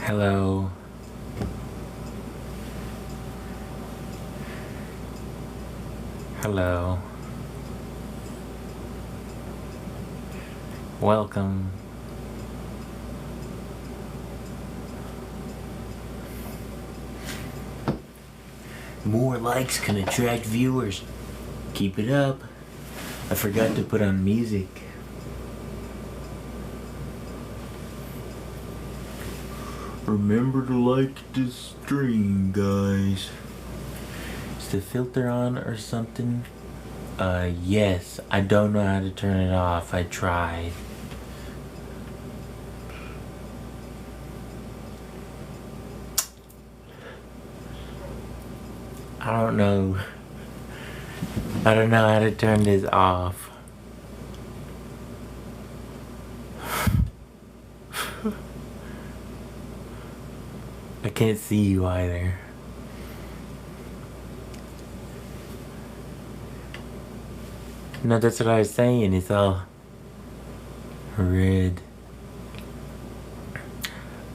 Hello. Hello. Welcome. More likes can attract viewers. Keep it up. I forgot to put on music. Remember to like this stream, guys. Is the filter on or something? Yes. I don't know how to turn it off. I tried. I don't know. I don't know how to turn this off. I can't see you either. No, that's what I was saying. It's all red.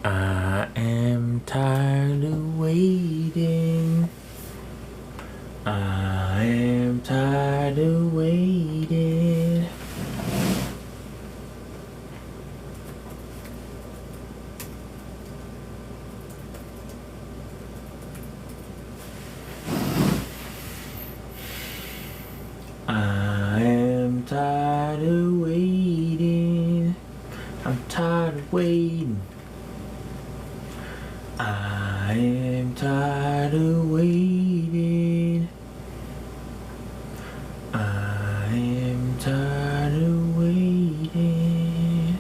I am tired of waiting. I am tired of waiting. I am tired of waiting. I'm tired of waiting. I am tired of waiting. I am tired of waiting.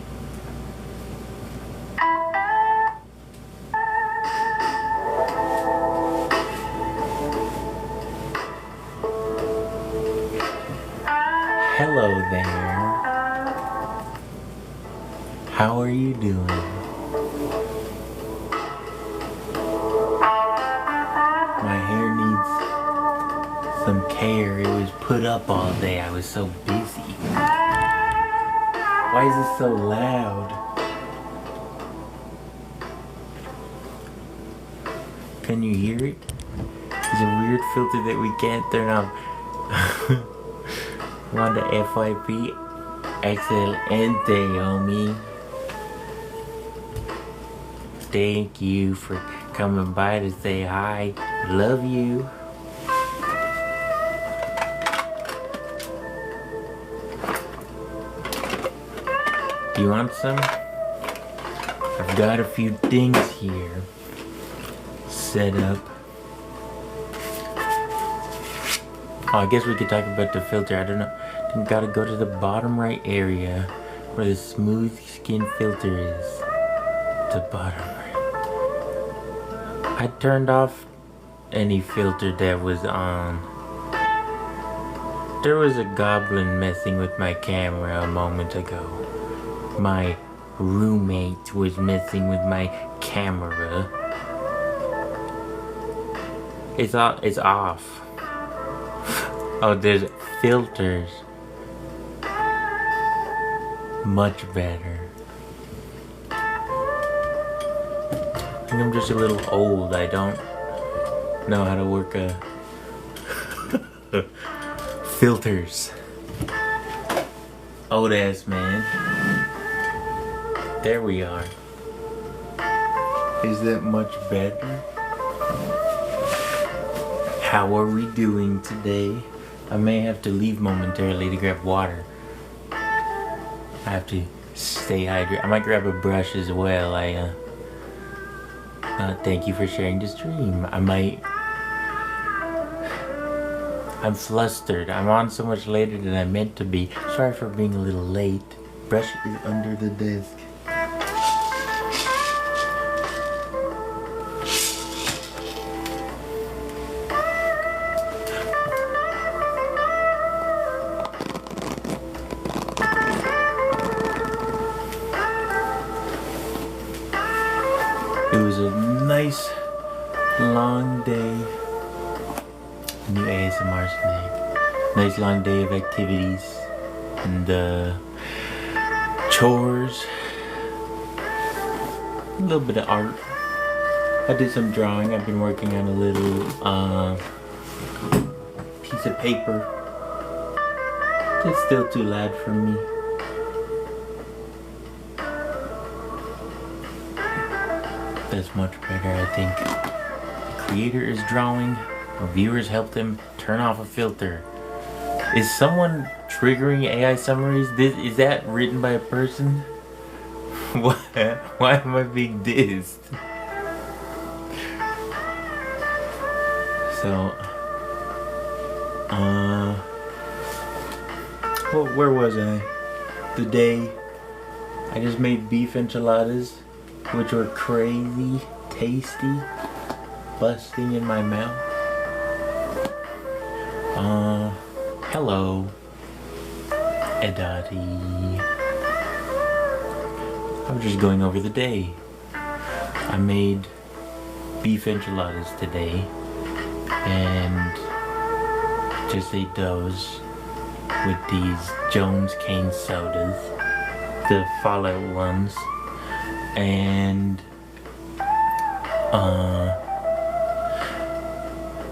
Hello there. How are you doing? My hair needs some care. It was put up all day. I was so busy. Why is it so loud? Can you hear it? It's a weird filter that we can't turn off. Wanda FYP excelente, homie. Thank you for coming by to say hi. Love you. Do you want some? I've got a few things here set up. Oh, I guess we could talk about the filter. I don't know. You gotta go to the bottom right area where the smooth skin filter is. The bottom right. I turned off any filter that was on. There was a goblin messing with my camera a moment ago. My roommate was messing with my camera. It's off. Oh, there's filters. Much better. I think I'm just a little old. I don't know how to work filters. Old ass man. There we are. Is that much better? How are we doing today? I may have to leave momentarily to grab water. I have to stay hydrated. I might grab a brush as well. Thank you for sharing the stream. I'm flustered. I'm on so much later than I meant to be. Sorry for being a little late. Brush is under the desk. It was a nice long day. New ASMR snack. Nice long day of activities and chores. A little bit of art. I did some drawing. I've been working on a little piece of paper. It's still too loud for me. That's much better, I think. The creator is drawing. Reviewers help them turn off a filter. Is someone triggering AI summaries? Is that written by a person? Why am I being dissed? So, well, where was I? The day I just made beef enchiladas, which were crazy tasty, busting in my mouth. Hello, Edati. I was just going over the day. I made beef enchiladas today and just ate those with these Jones Cane sodas, the Fallout ones, and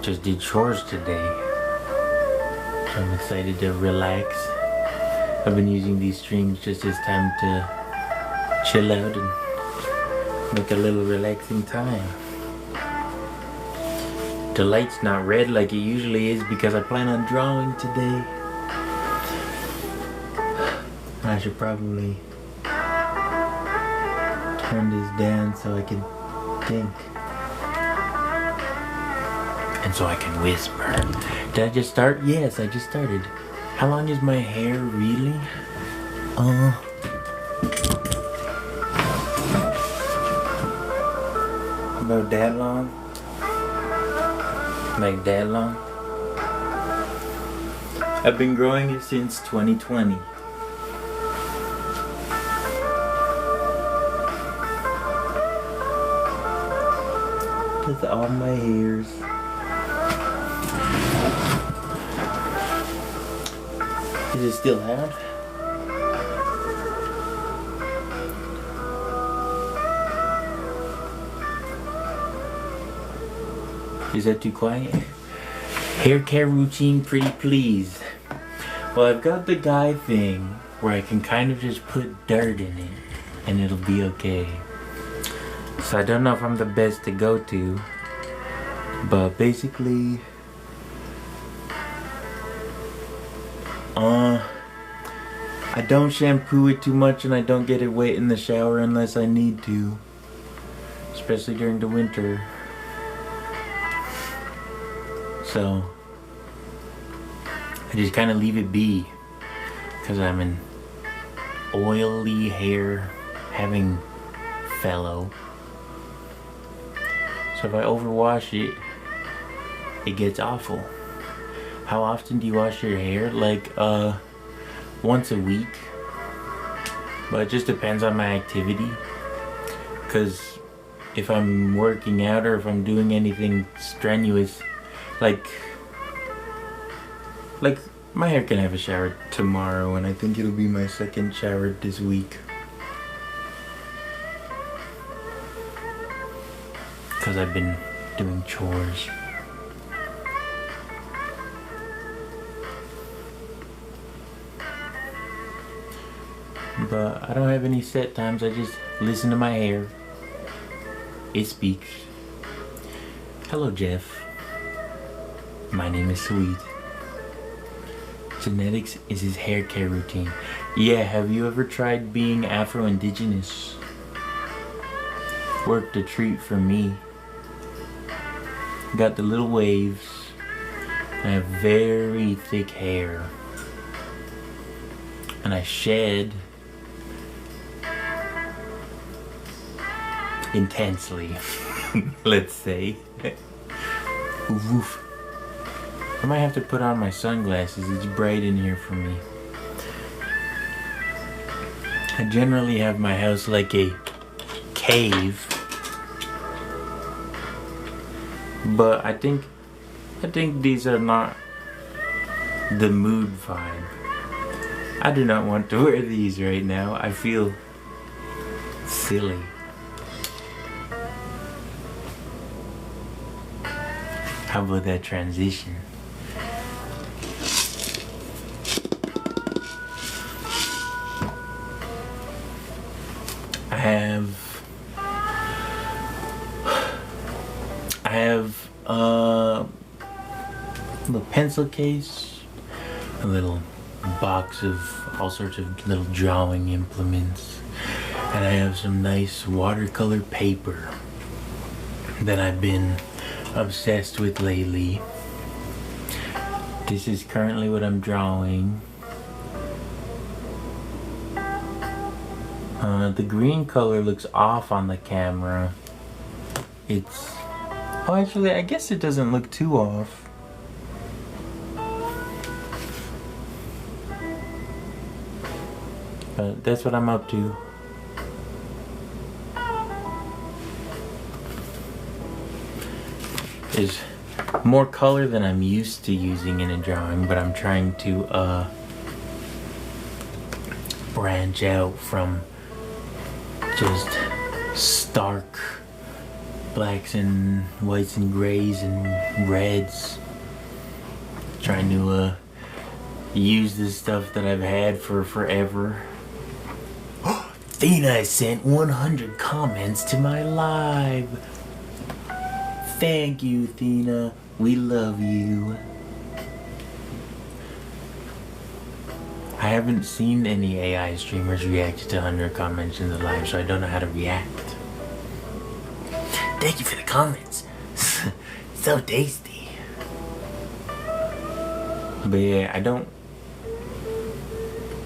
just did chores today. I'm excited to relax. I've been using these streams just as time to chill out and make a little relaxing time. The light's not red like it usually is because I plan on drawing today. I should probably turn this down so I can think. And so I can whisper. Did I just start? Yes, I just started. How long is my hair really? About that long? Like that long? I've been growing it since 2020. That's all my hairs. Is it still loud? Is that too quiet? Hair care routine, pretty please. Well, I've got the guy thing where I can kind of just put dirt in it and it'll be okay. So I don't know if I'm the best to go to, but basically I don't shampoo it too much and I don't get it wet in the shower unless I need to, especially during the winter. So I just kind of leave it be because I'm an oily hair having fellow. So if I overwash it, it gets awful. How often do you wash your hair? Like once a week, but it just depends on my activity, because if I'm working out or if I'm doing anything strenuous, like my hair can have a shower tomorrow and I think it'll be my second shower this week, because I've been doing chores. But I don't have any set times. I just listen to my hair. It speaks. Hello, Jeff. My name is Sweet. Genetics is his hair care routine. Yeah, have you ever tried being Afro-Indigenous? Worked a treat for me. Got the little waves. I have very thick hair. And I shed intensely, let's say. Oof. I might have to put on my sunglasses. It's bright in here for me. I generally have my house like a cave, but I think these are not the mood vibe. I do not want to wear these right now. I feel silly. How about that transition? I have a little pencil case, a little box of all sorts of little drawing implements, and I have some nice watercolor paper that I've been obsessed with lately. This is currently what I'm drawing. The green color looks off on the camera. Oh, actually, I guess it doesn't look too off. But that's what I'm up to. There's more color than I'm used to using in a drawing, but I'm trying to branch out from just stark blacks and whites and grays and reds. Trying to use this stuff that I've had for forever. Thina sent 100 comments to my live. Thank you, Thina. We love you. I haven't seen any AI streamers react to 100 comments in the live, so I don't know how to react. Thank you for the comments. So tasty. But yeah, I don't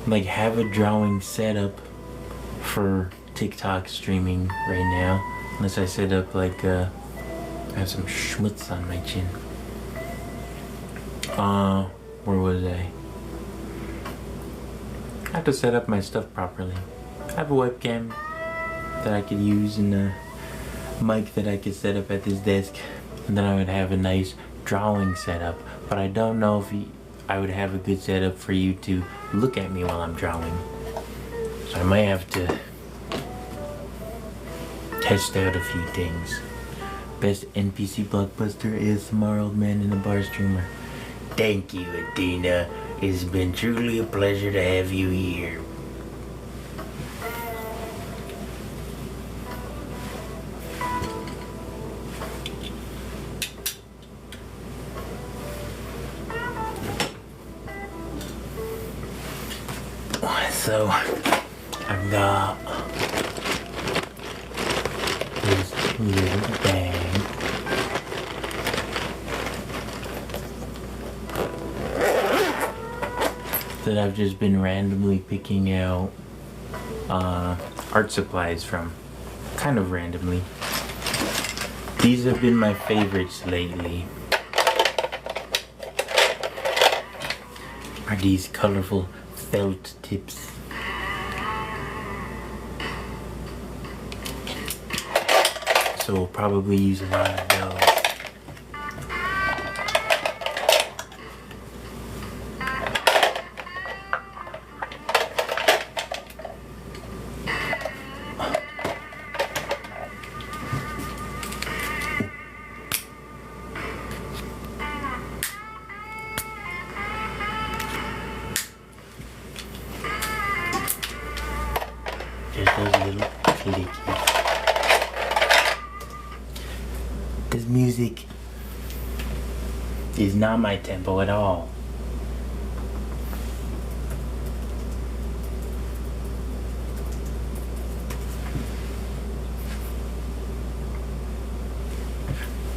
have a drawing setup for TikTok streaming right now, unless I set up I have some schmutz on my chin. Where was I? I have to set up my stuff properly. I have a webcam that I could use and a mic that I could set up at this desk, and then I would have a nice drawing setup. But I don't know if I would have a good setup for you to look at me while I'm drawing. So I might have to test out a few things. Best NPC blockbuster ASMR old man in a bar streamer. Thank you, Adina. It's been truly a pleasure to have you here. So, I've got this little bag. That I've just been randomly picking out art supplies from. Kind of randomly. These have been my favorites lately. Are these colorful felt tips? So we'll probably use a lot of those. Just those little clickies. This music is not my tempo at all.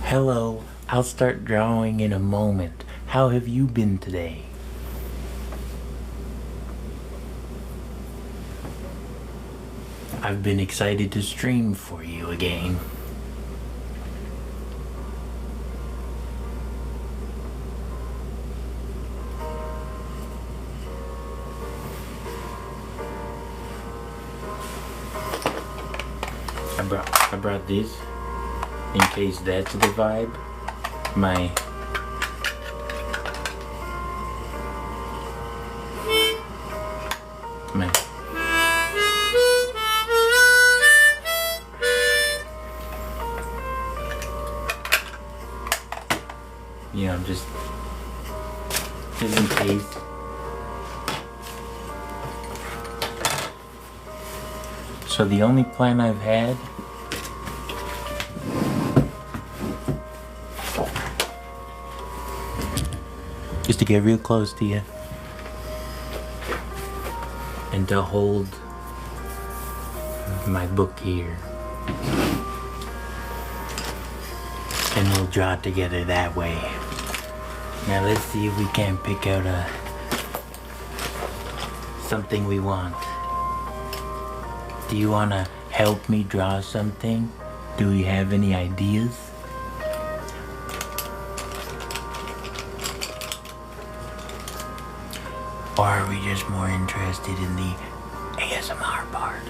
Hello, I'll start drawing in a moment. How have you been today? I've been excited to stream for you again. I brought this in case that's the vibe. My just in case. So the only plan I've had is to get real close to you and to hold my book here, and we'll draw together that way. Now let's see if we can pick out something we want. Do you want to help me draw something? Do we have any ideas? Or are we just more interested in the ASMR part?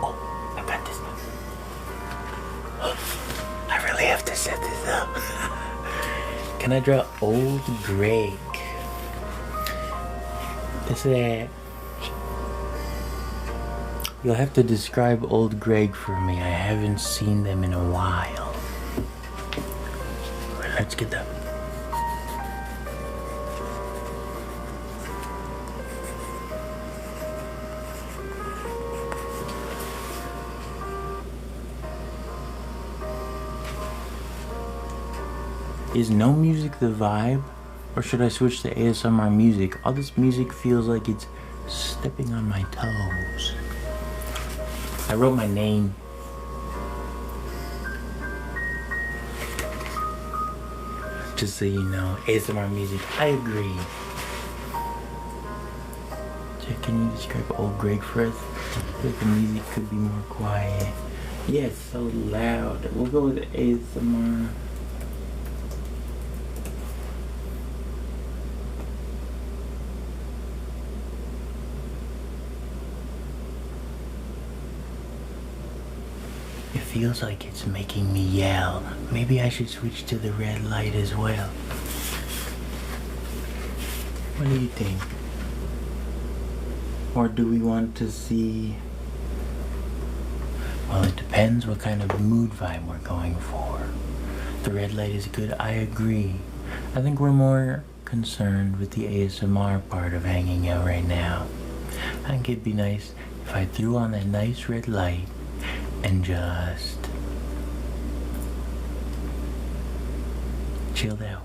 Oh, I got this. I really have to set this up. Can I draw Old Greg? Is that... You'll have to describe Old Greg for me. I haven't seen them in a while. Let's get them. Is no music the vibe? Or should I switch to ASMR music? All this music feels like it's stepping on my toes. I wrote my name. Just so you know, ASMR music, I agree. Jack, can you describe Old Greg for us? I feel like the music could be more quiet. Yeah, it's so loud. We'll go with ASMR. It feels like it's making me yell. Maybe I should switch to the red light as well. What do you think? Or do we want to see... Well, it depends what kind of mood vibe we're going for. The red light is good, I agree. I think we're more concerned with the ASMR part of hanging out right now. I think it'd be nice if I threw on that nice red light and just chilled out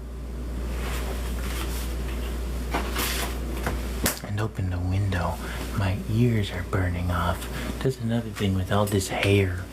and open the window. My ears are burning off. That's another thing with all this hair.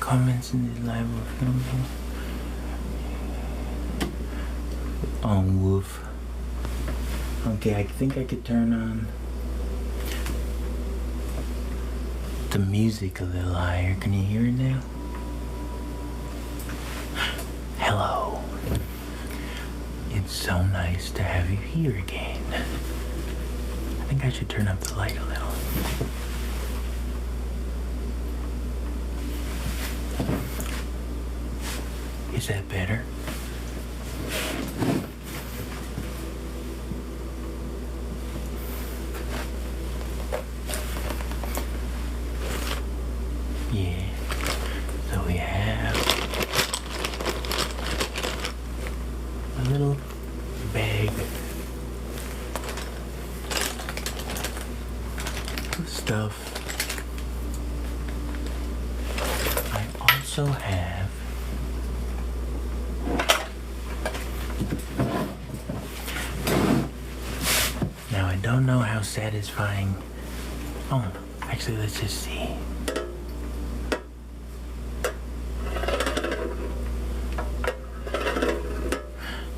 Comments in this live film on Wolf. Okay, I think I could turn on the music a little higher. Can you hear it now? Hello. It's so nice to have you here again. I think I should turn up the light a little. Is that better? Yeah. So we have a little bag of stuff. I also have I don't know how satisfying. Oh, actually, let's just see.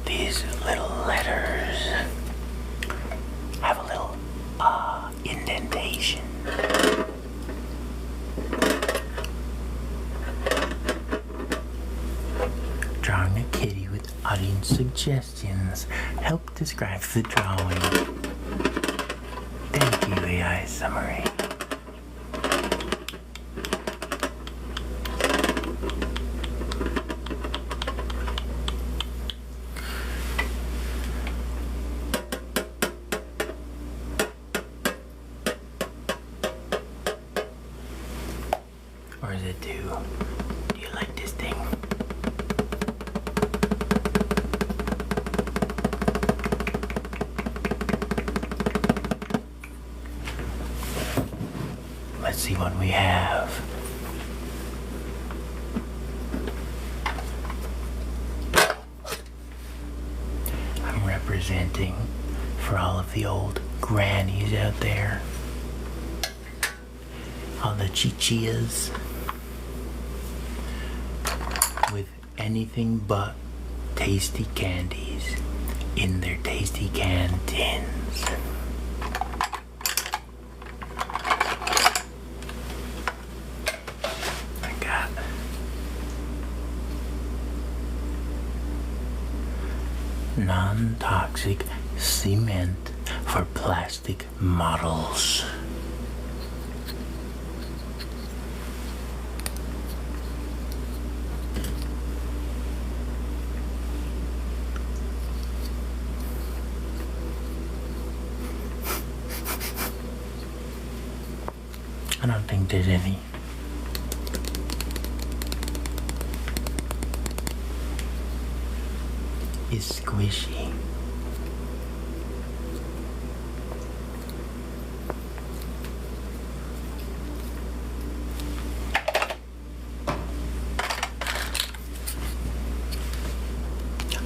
These little letters have a little indentation. Drawing a kitty with audience suggestions help describe the drawing. Thank you, AI Summary. Or is it two? Do you like this thing? Let's see what we have. I'm representing for all of the old grannies out there. All the chichillas with anything but tasty candies in their tasty can tins. I got non-toxic cement for plastic models. I don't think there's any. It's squishy.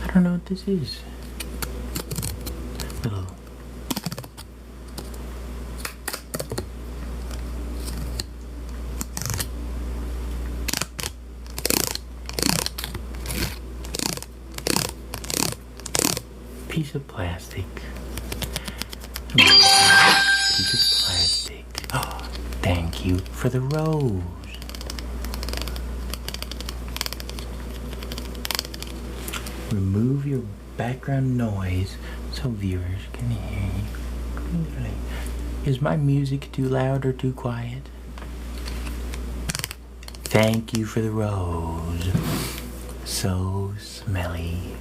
I don't know what this is. Little piece of plastic. Piece of plastic. Oh, thank you for the rose. Remove your background noise so viewers can hear you clearly. Is my music too loud or too quiet? Thank you for the rose. So smelly.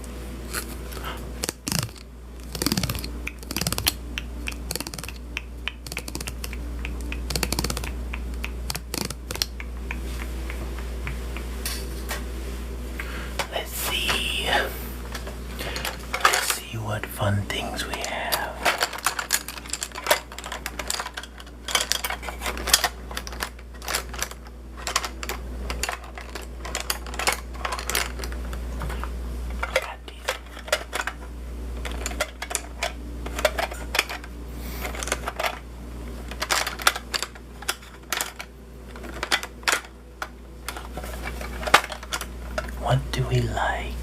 What fun things we have. Got these. What do we like?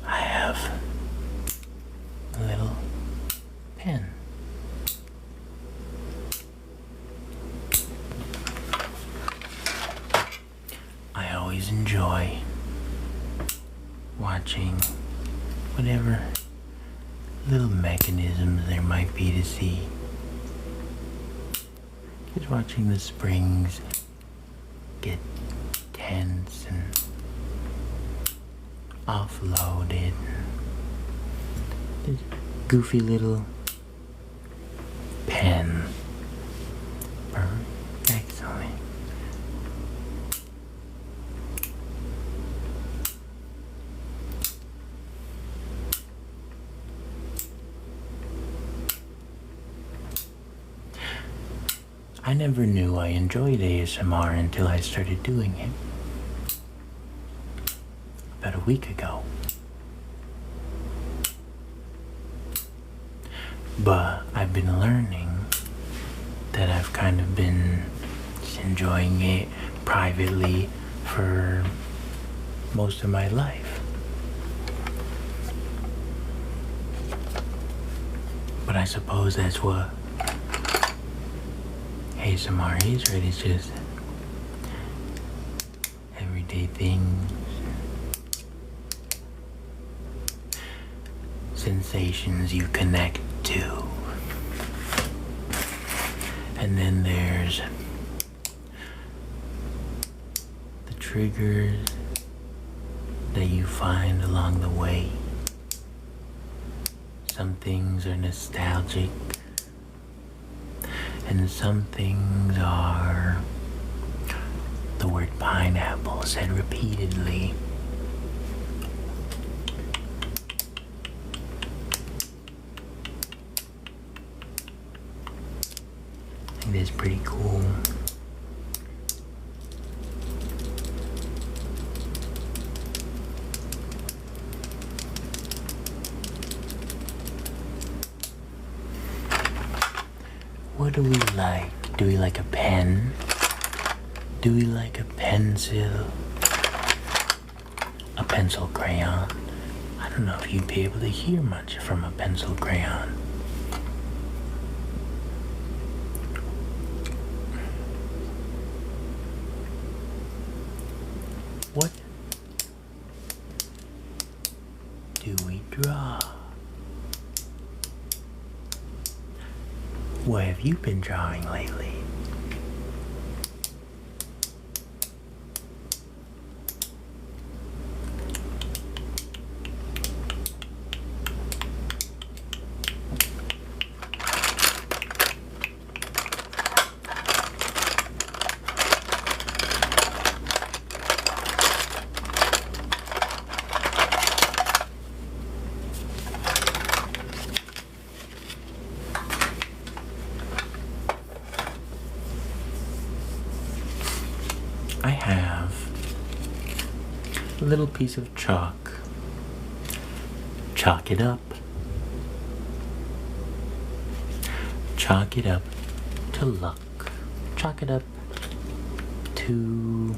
I have a little pen. I always enjoy watching whatever little mechanisms there might be to see. Just watching the springs get tense and offloaded. This goofy little pen. Excellent. I never knew I enjoyed ASMR until I started doing it about a week ago. But I've been learning that I've kind of been enjoying it privately for most of my life. But I suppose that's what ASMR is, right? It's just everyday things, sensations you connect to. And then there's the triggers that you find along the way. Some things are nostalgic, and some things are the word pineapple said repeatedly. I think that's pretty cool. What do we like? Do we like a pen? Do we like a pencil? A pencil crayon? I don't know if you'd be able to hear much from a pencil crayon. What do we draw? What have you been drawing lately? I have a little piece of chalk. Chalk it up. Chalk it up to luck. Chalk it up to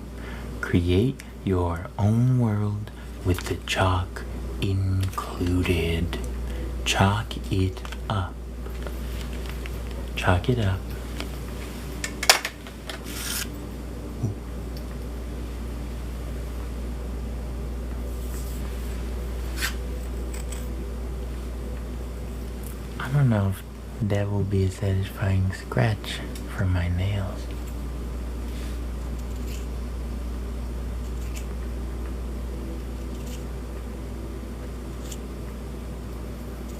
create your own world with the chalk included. Chalk it up. Chalk it up. I don't know if that will be a satisfying scratch for my nails.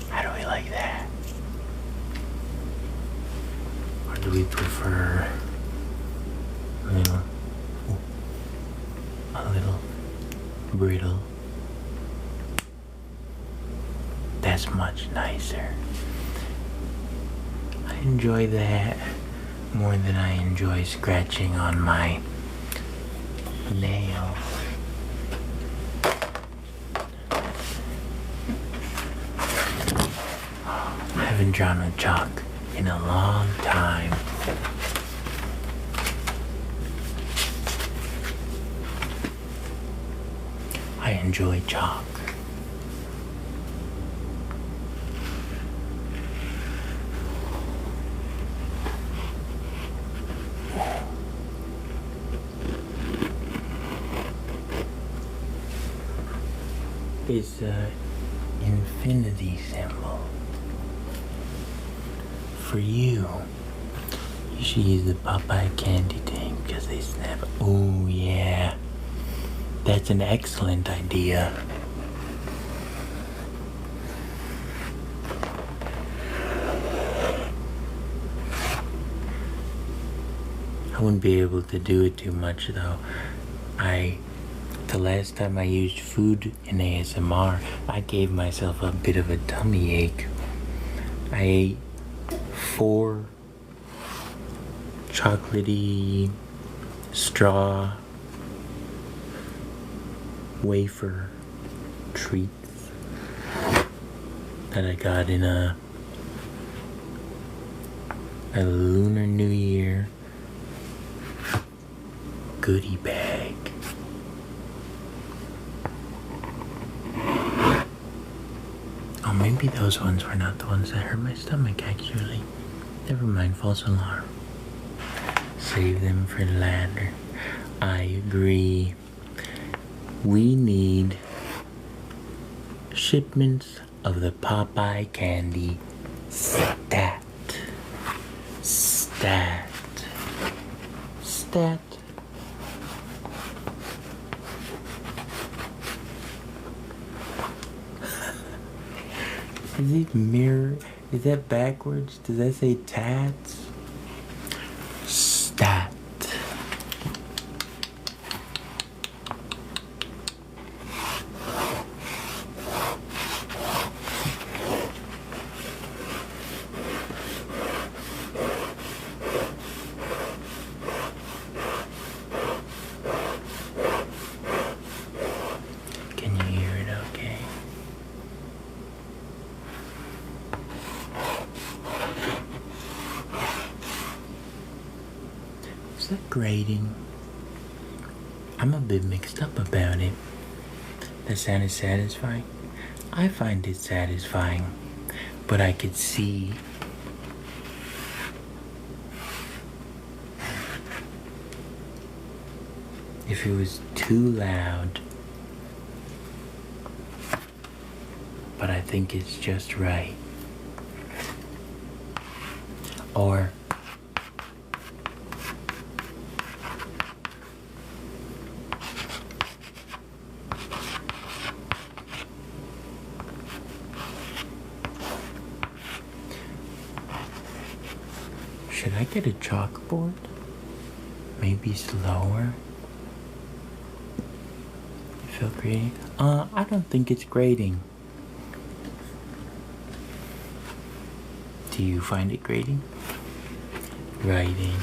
How do we like that? Or do we prefer a little brittle? That's much nicer. I enjoy that more than I enjoy scratching on my nails. I haven't drawn with chalk in a long time. I enjoy chalk. It's an infinity symbol. For you, you should use the Popeye candy thing because they snap. Oh yeah, that's an excellent idea. I wouldn't be able to do it too much though. The last time I used food in ASMR, I gave myself a bit of a tummy ache. I ate 4 chocolatey straw wafer treats that I got in a Lunar New Year goodie bag. Oh, maybe those ones were not the ones that hurt my stomach, actually. Never mind, false alarm. Save them for later. I agree. We need shipments of the Popeye candy. Stat. Stat. Stat. Is it mirror? Is that backwards? Does that say tats? Stat. Can you hear it okay? Is that grating? I'm a bit mixed up about it. The sound is satisfying. I find it satisfying, but I could see if it was too loud, but I think it's just right. Or should I get a chalkboard? Maybe slower? You feel grating? I don't think it's grating. Do you find it grating? Writing.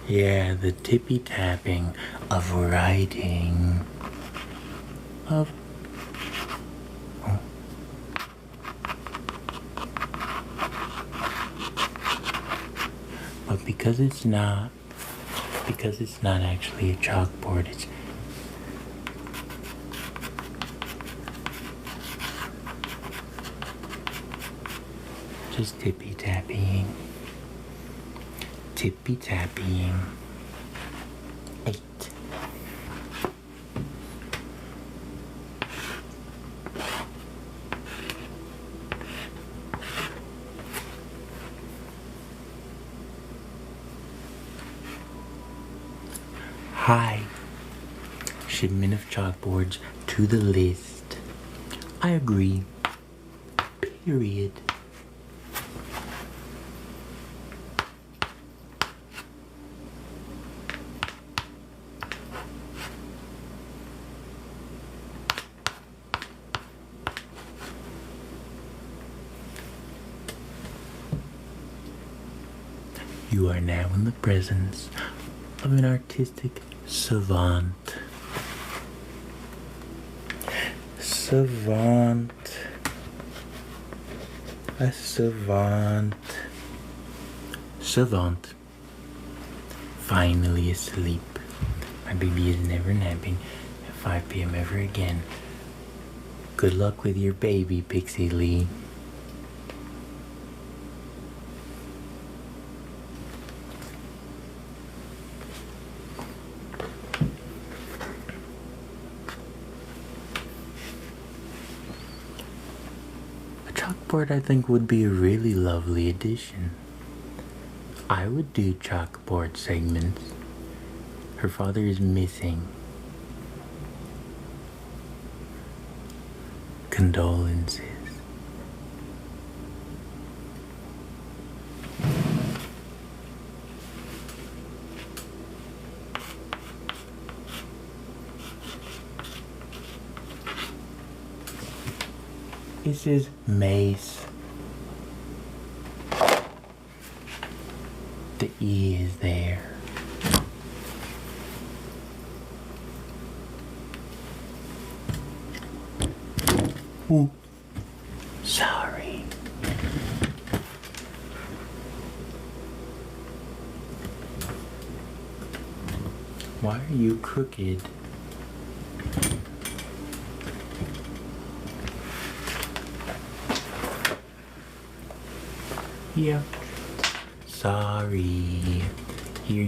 Yeah, the tippy tapping of writing. Of. Oh. But because it's not actually a chalkboard, it's just tippy tapping. Tippy tapping. 8. Hi. Shipment of chalkboards to the list. I agree. Period. You are now in the presence of an artistic savant. Savant. A savant. Savant. Finally asleep. My baby is never napping at 5 p.m. ever again. Good luck with your baby, Pixie Lee. Chalkboard, I think, would be a really lovely addition. I would do chalkboard segments. Her father is missing. Condolences. This is Mace. The E is there. Ooh. Sorry. Why are you crooked? Yeah. Sorry. Here.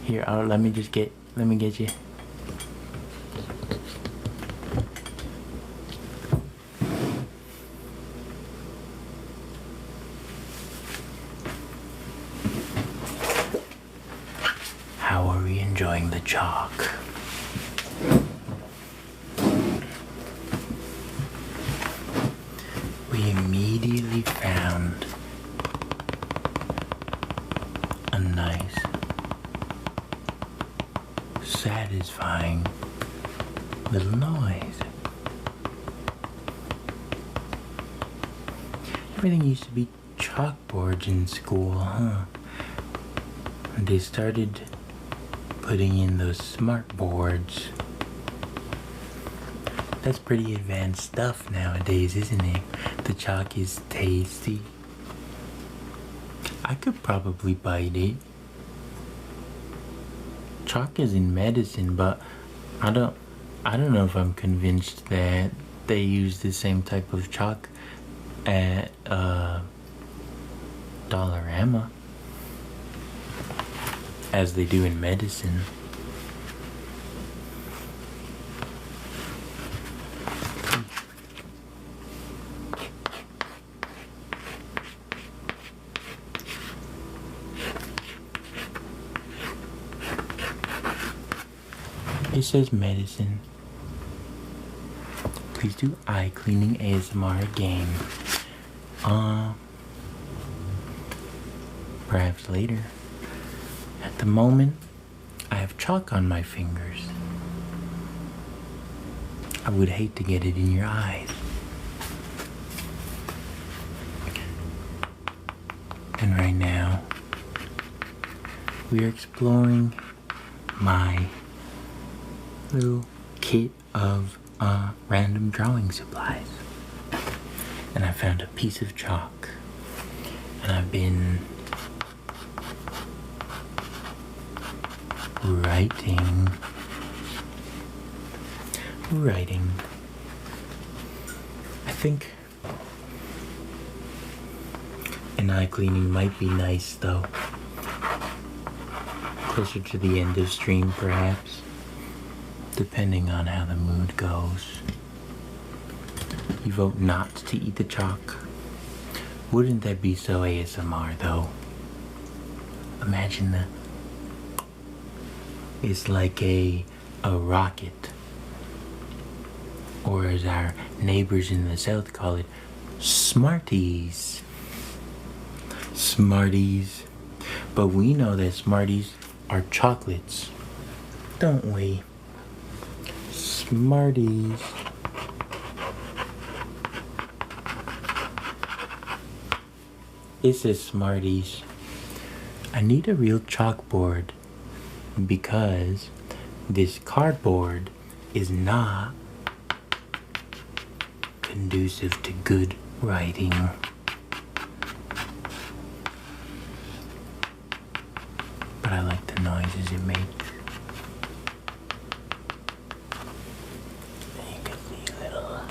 Here, let me get you. enjoying the chalk. We immediately found a nice, satisfying little noise. Everything used to be chalkboards in school, huh? And they started putting in those smart boards. That's pretty advanced stuff nowadays, isn't it? The chalk is tasty. I could probably bite it. Chalk is in medicine, but I don't know if I'm convinced that they use the same type of chalk at Dollarama as they do in medicine. It says medicine. Please do eye cleaning ASMR again. Perhaps later. At the moment, I have chalk on my fingers. I would hate to get it in your eyes. And right now, we are exploring my little kit of random drawing supplies. And I found a piece of chalk. And I've been writing. I think an eye cleaning might be nice though. Closer to the end of stream perhaps, depending on how the mood goes. You vote not to eat the chalk. Wouldn't that be so ASMR though? Imagine that. It's like a rocket. Or as our neighbors in the south call it, Smarties. Smarties. But we know that Smarties are chocolates, don't we? Smarties. It says Smarties. I need a real chalkboard because this cardboard is not conducive to good writing. But I like the noises it makes. You can see a little.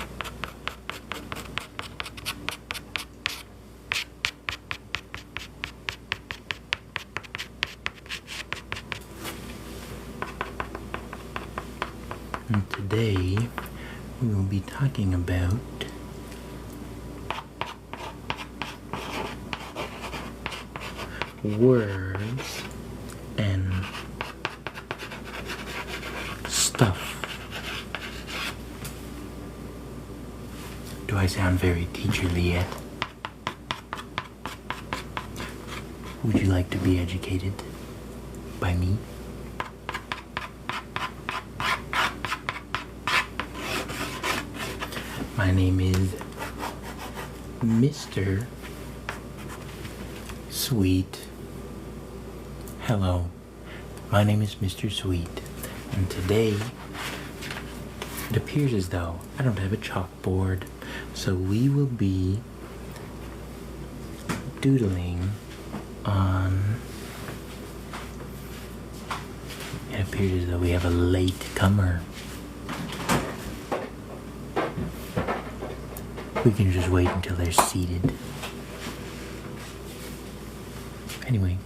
And today we will be talking about words and stuff. Do I sound very teacherly yet? Would you like to be educated by me? My name is Mr. Sweet. Hello, my name is Mr. Sweet, and today it appears as though I don't have a chalkboard, so we will be doodling on. It appears as though we have a late comer. We can just wait until they're seated. Anyway.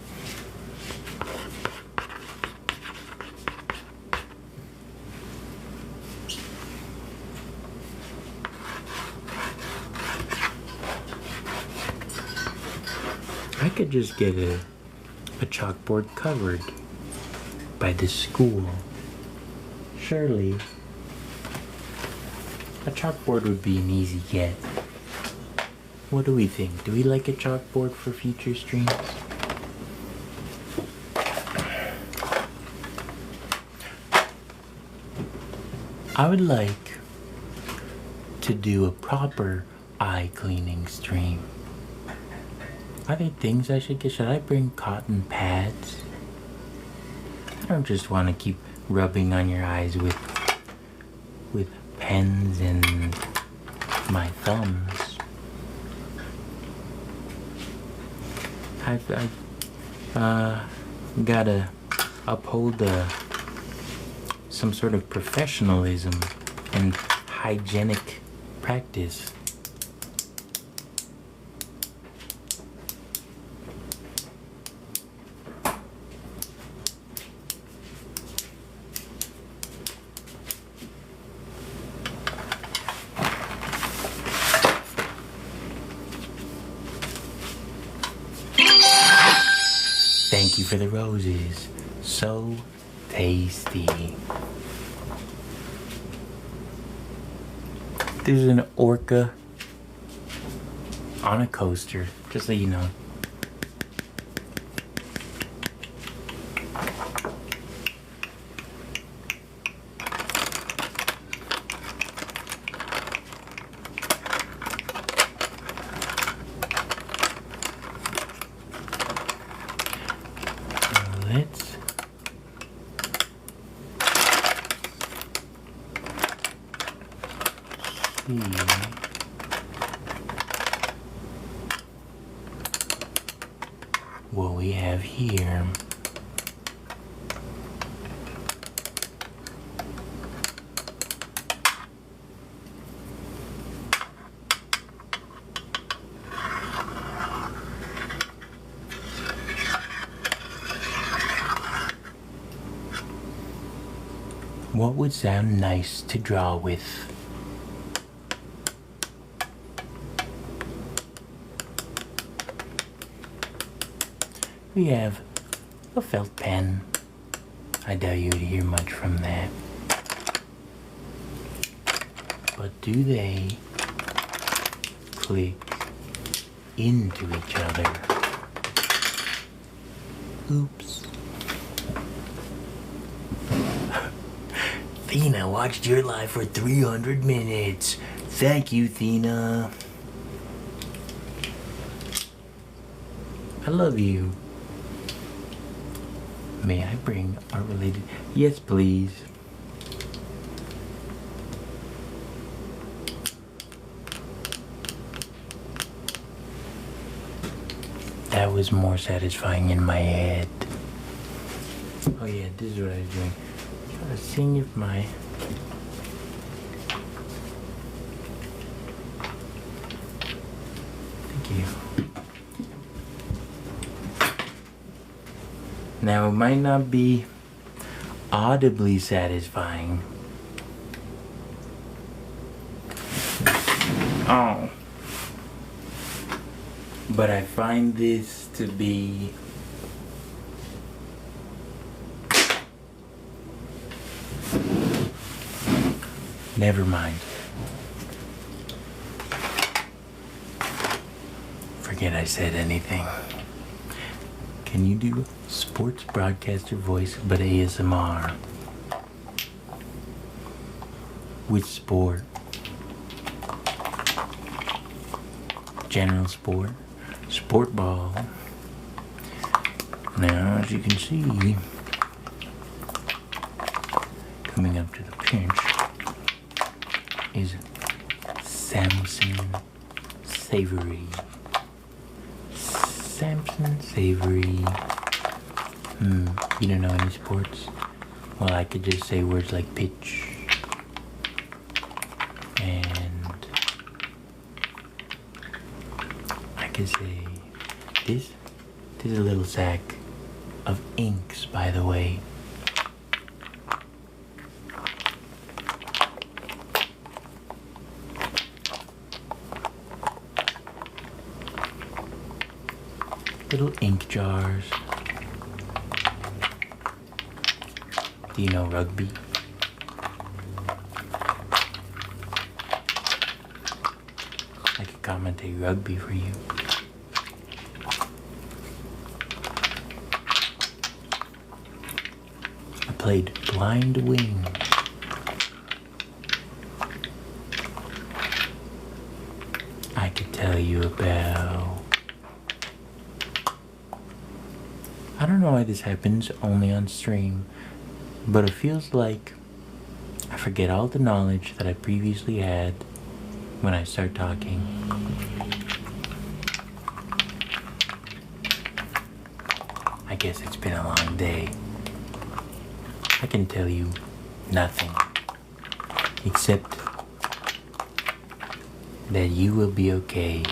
I could just get a chalkboard covered by the school. Surely, a chalkboard would be an easy get. What do we think? Do we like a chalkboard for future streams? I would like to do a proper eye cleaning stream. Are there things I should get? Should I bring cotton pads? I don't just want to keep rubbing on your eyes with pens and my thumbs. I gotta uphold some sort of professionalism and hygienic practice. Thank you for the roses. So tasty. There's an orca on a coaster, just so you know. Let's see what we have here. What would sound nice to draw with? We have a felt pen. I doubt you would hear much from that. But do they click into each other? Oops. Thena watched your live for 300 minutes. Thank you, Thena. I love you. May I bring art related? Yes, please. That was more satisfying in my head. Oh yeah, this is what I was doing. I was seeing if my... Thank you. Now, it might not be audibly satisfying. Oh. But I find this to be never mind. Forget I said anything. Can you do sports broadcaster voice but ASMR? Which sport? General sport? Sport ball. Now, as you can see, coming up to the pinch is Samson Savory. Samson Savory. You don't know any sports? Well, I could just say words like pitch and I could say this is a little sack of inks, by the way. Little ink jars. Do you know rugby? I could commentate rugby for you. I played blind wing. I could tell you about... I don't know why this happens only on stream, but it feels like I forget all the knowledge that I previously had when I start talking. I guess it's been a long day. I can tell you nothing except that you will be okay.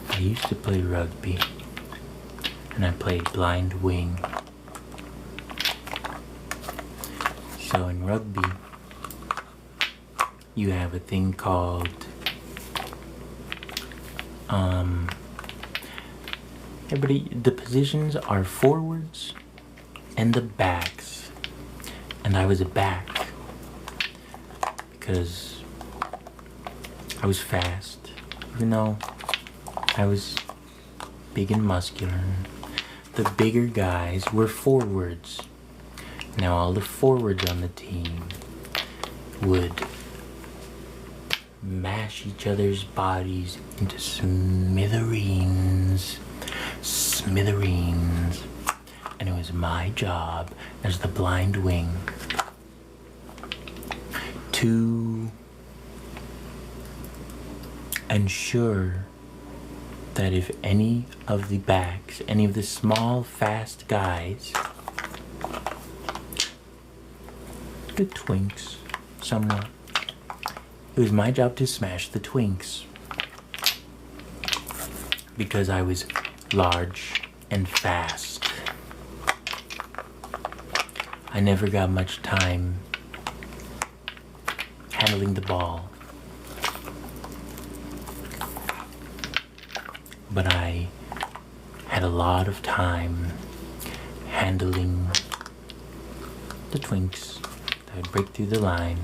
I used to play rugby, and I played blind wing. So in rugby, you have a thing called the positions are forwards and the backs, and I was a back because I was fast, even though I was big and muscular. The bigger guys were forwards. Now all the forwards on the team would mash each other's bodies into smithereens. And it was my job as the blind wing to ensure that if any of the backs, any of the small, fast guys, the twinks, somewhat, it was my job to smash the twinks because I was large and fast. I never got much time handling the ball, but I had a lot of time handling the twinks that would break through the line.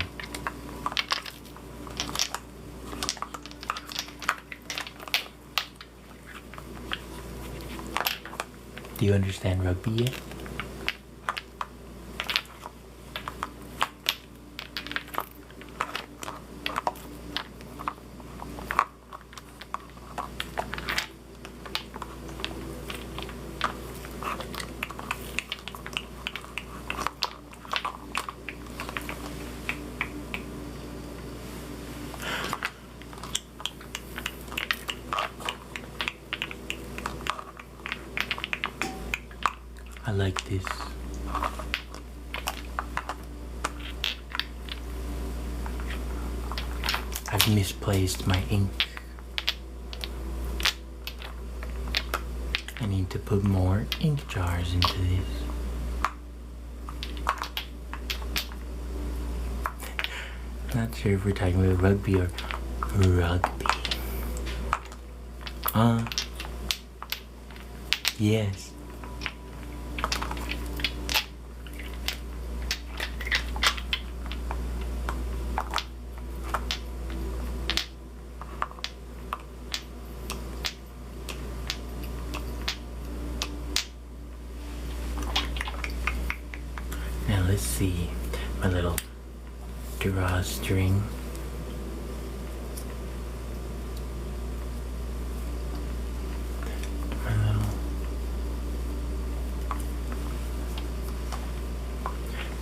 Do you understand rugby yet? I like this. I've misplaced my ink. I need to put more ink jars into this. Not sure if we're talking about rugby or rugby. Yes. Now let's see my little drawstring.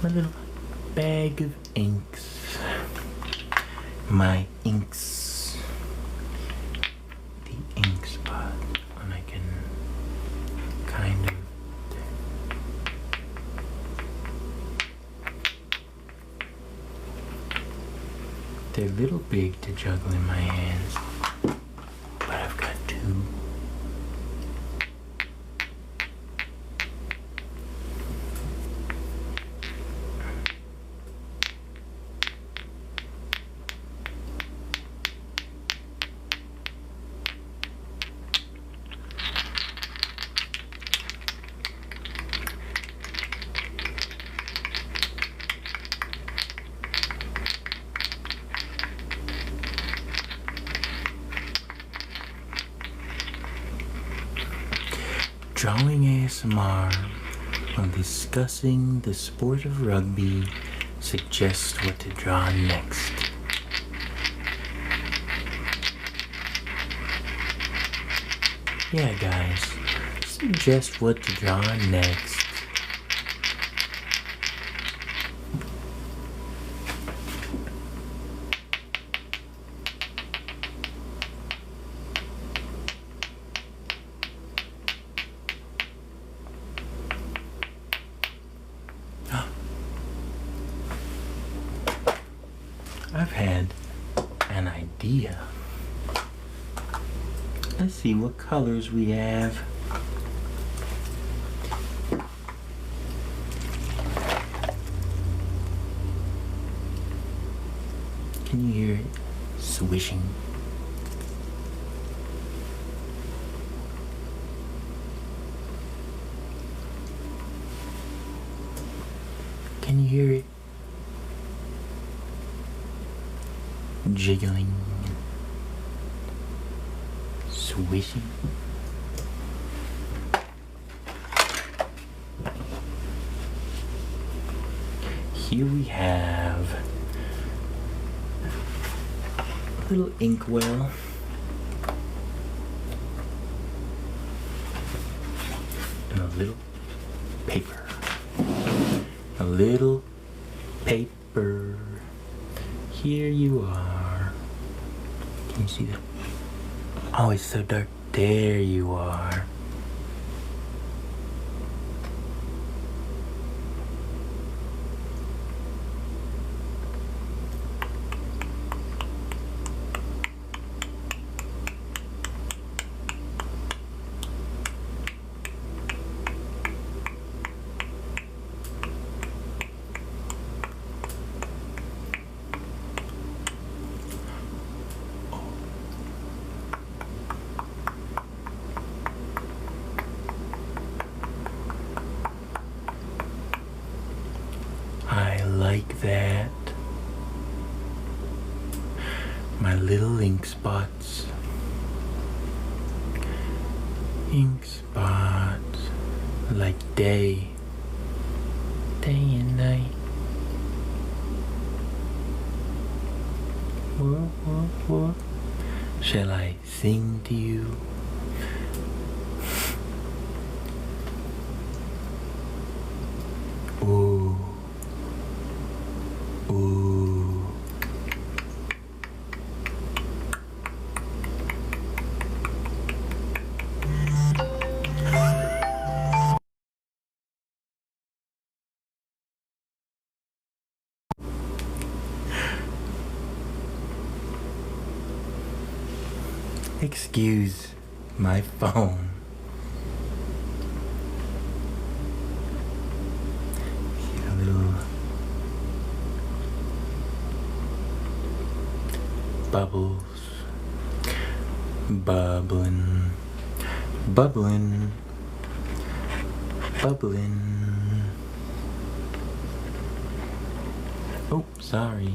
My little bag of inks. My inks. The ink spot. And I can kind of... They're a little big to juggle in my hands, but I've got two. Drawing ASMR while discussing the sport of rugby suggests what to draw next. Yeah, guys, suggest what to draw next. I've had an idea. Let's see what colors we have. Can you hear it swishing? Can you hear it jiggling, swishing? Here we have a little inkwell. And a little paper. A little paper. Here you are. Can you see that? Oh, it's so dark. There you are. I like that. My little ink spots. Ink spots like day and night. What? Shall I sing to you? Ooh. Ooh. Excuse my phone. See a little bubbles bubbling, bubbling, bubbling. Oh, sorry.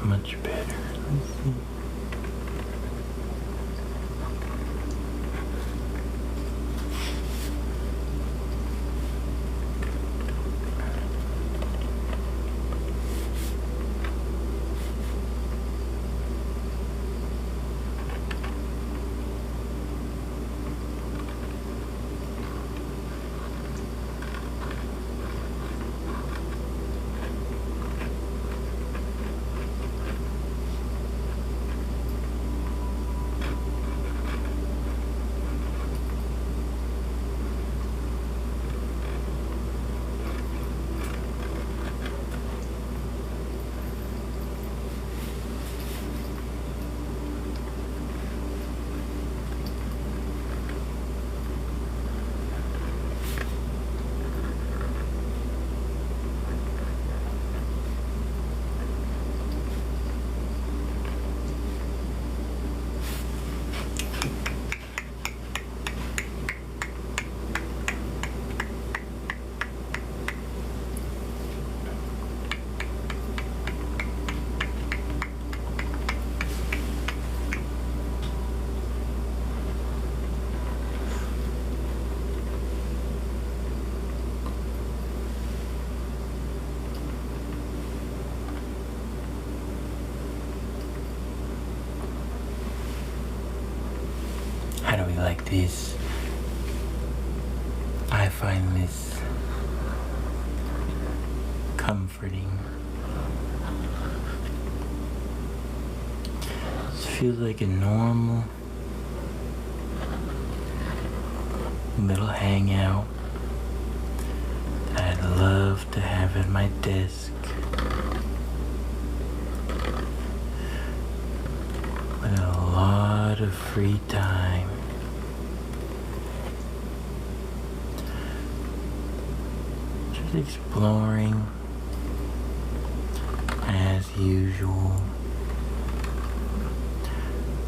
Much better. Let's see. this. I find this comforting. This feels like a normal little hangout that I'd love to have at my desk. With a lot of free time. Just exploring as usual.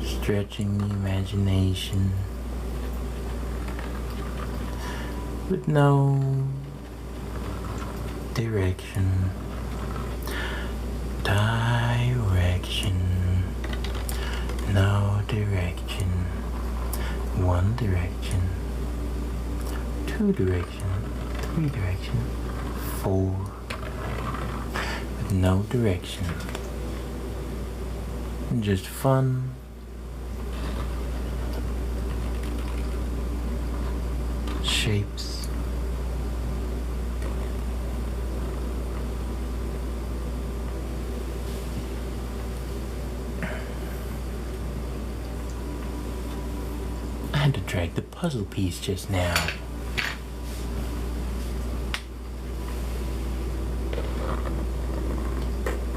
Stretching the imagination. With no direction. No direction. One direction. Two direction. Three direction. Four. With no direction. Just fun. Shapes. I had to drag the puzzle piece just now.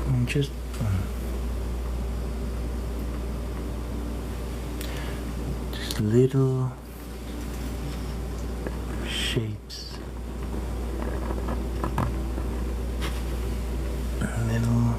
And just little shapes. Little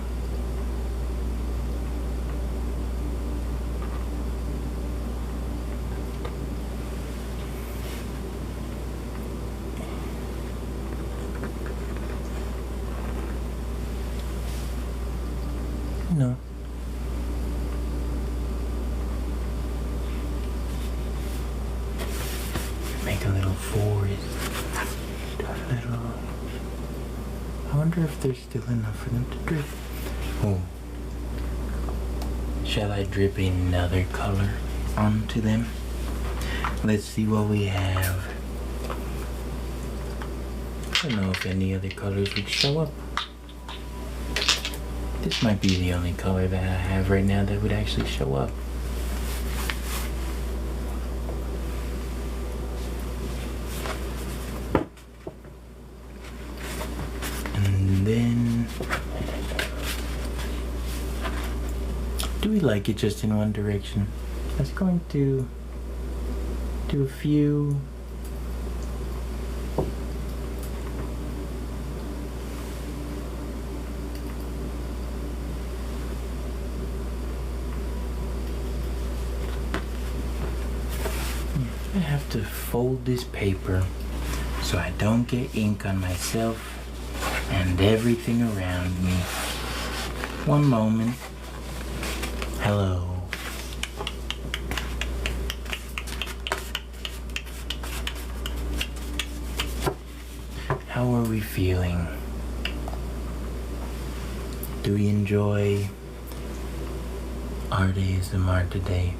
no. Make a little forest. A little. I wonder if there's still enough for them to drip. Oh. Shall I drip another color onto them? Let's see what we have. I don't know if any other colors would show up. This might be the only color that I have right now that would actually show up. And then, do we like it just in one direction? I was going to do a few. I have to fold this paper so I don't get ink on myself and everything around me. One moment. Hello. How are we feeling? Do we enjoy our ASMR today?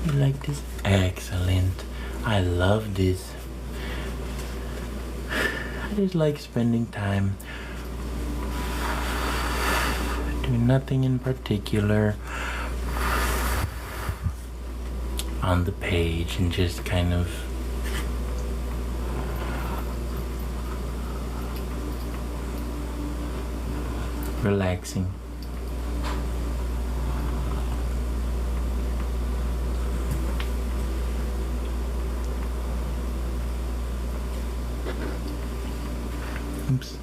You like this? Excellent. I love this. I just like spending time doing nothing in particular on the page and just kind of relaxing. Oops.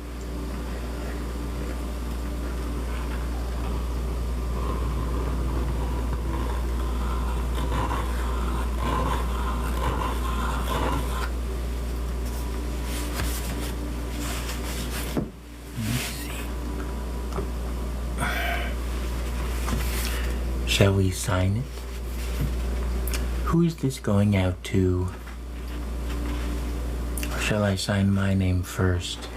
Shall we sign it? Who is this going out to? Or shall I sign my name first?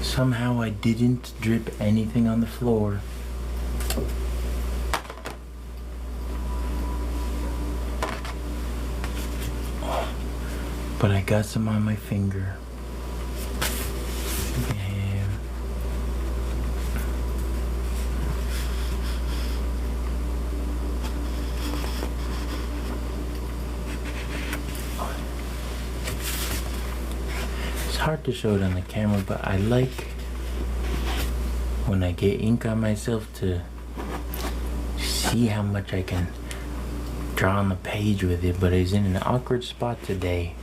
Somehow I didn't drip anything on the floor. But I got some on my finger. Yeah. It's hard to show it on the camera, but I like when I get ink on myself to see how much I can draw on the page with it, but it's in an awkward spot today.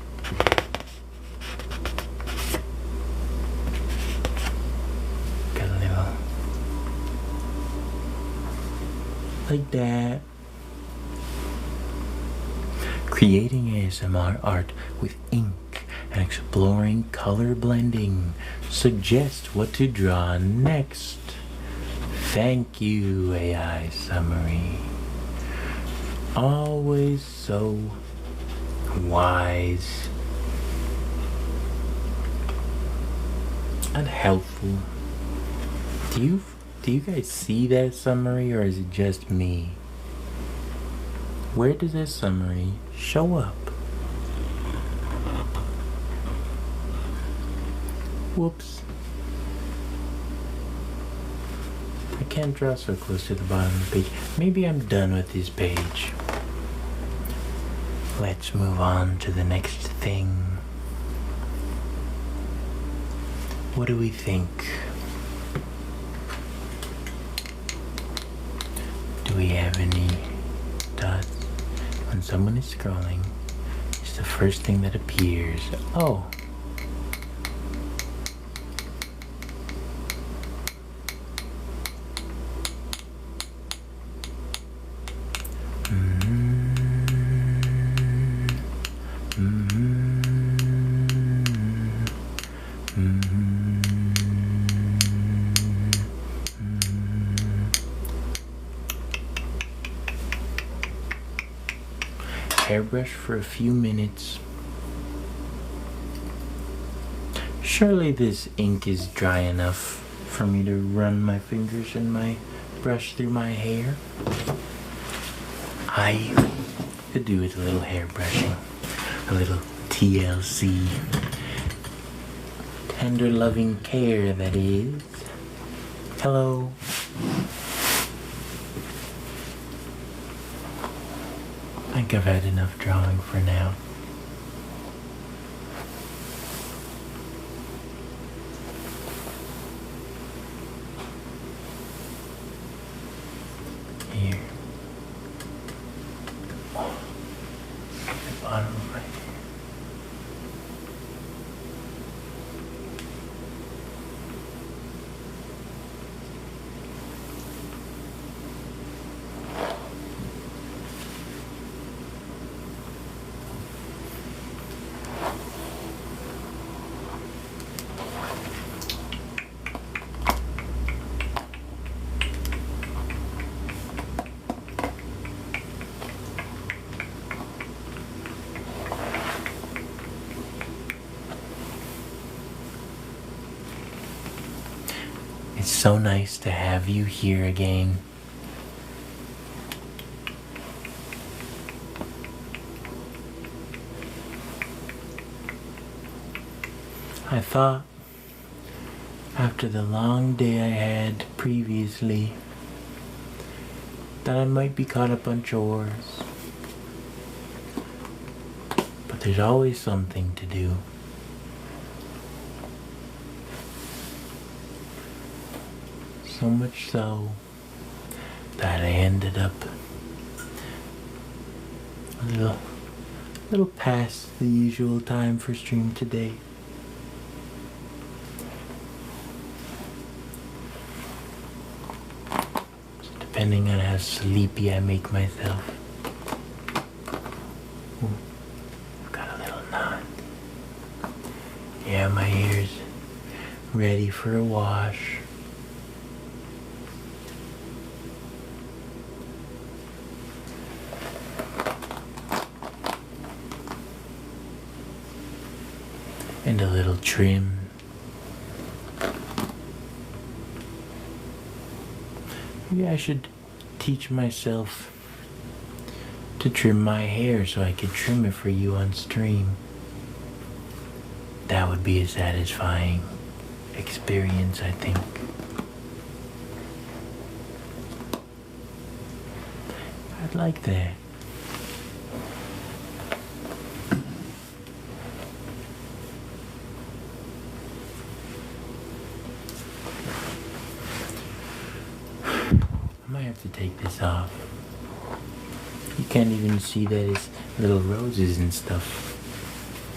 Got a little like that. Creating ASMR art with ink and exploring color blending. Suggest what to draw next. Thank you, AI Summary. Always so wise and helpful. Do you guys see that summary, or is it just me? Where does that summary show up? Whoops. I can't draw so close to the bottom of the page. Maybe I'm done with this page. Let's move on to the next thing. What do we think? Do we have any dots? When someone is scrolling, it's the first thing that appears. Oh. Hairbrush for a few minutes. Surely this ink is dry enough for me to run my fingers and my brush through my hair. I could do with a little hair brushing, a little TLC. Tender loving care, that is. Hello. I think I've had enough drawing for now. Here. The bottom of my hair. It's so nice to have you here again. I thought after the long day I had previously that I might be caught up on chores. But there's always something to do. So much so that I ended up a little past the usual time for stream today. So depending on how sleepy I make myself. Ooh, I've got a little knot. Yeah, my hair's ready for a wash. And a little trim. Maybe I should teach myself to trim my hair so I could trim it for you on stream. That would be a satisfying experience, I think. I'd like that. I might have to take this off. You can't even see that it's little roses and stuff.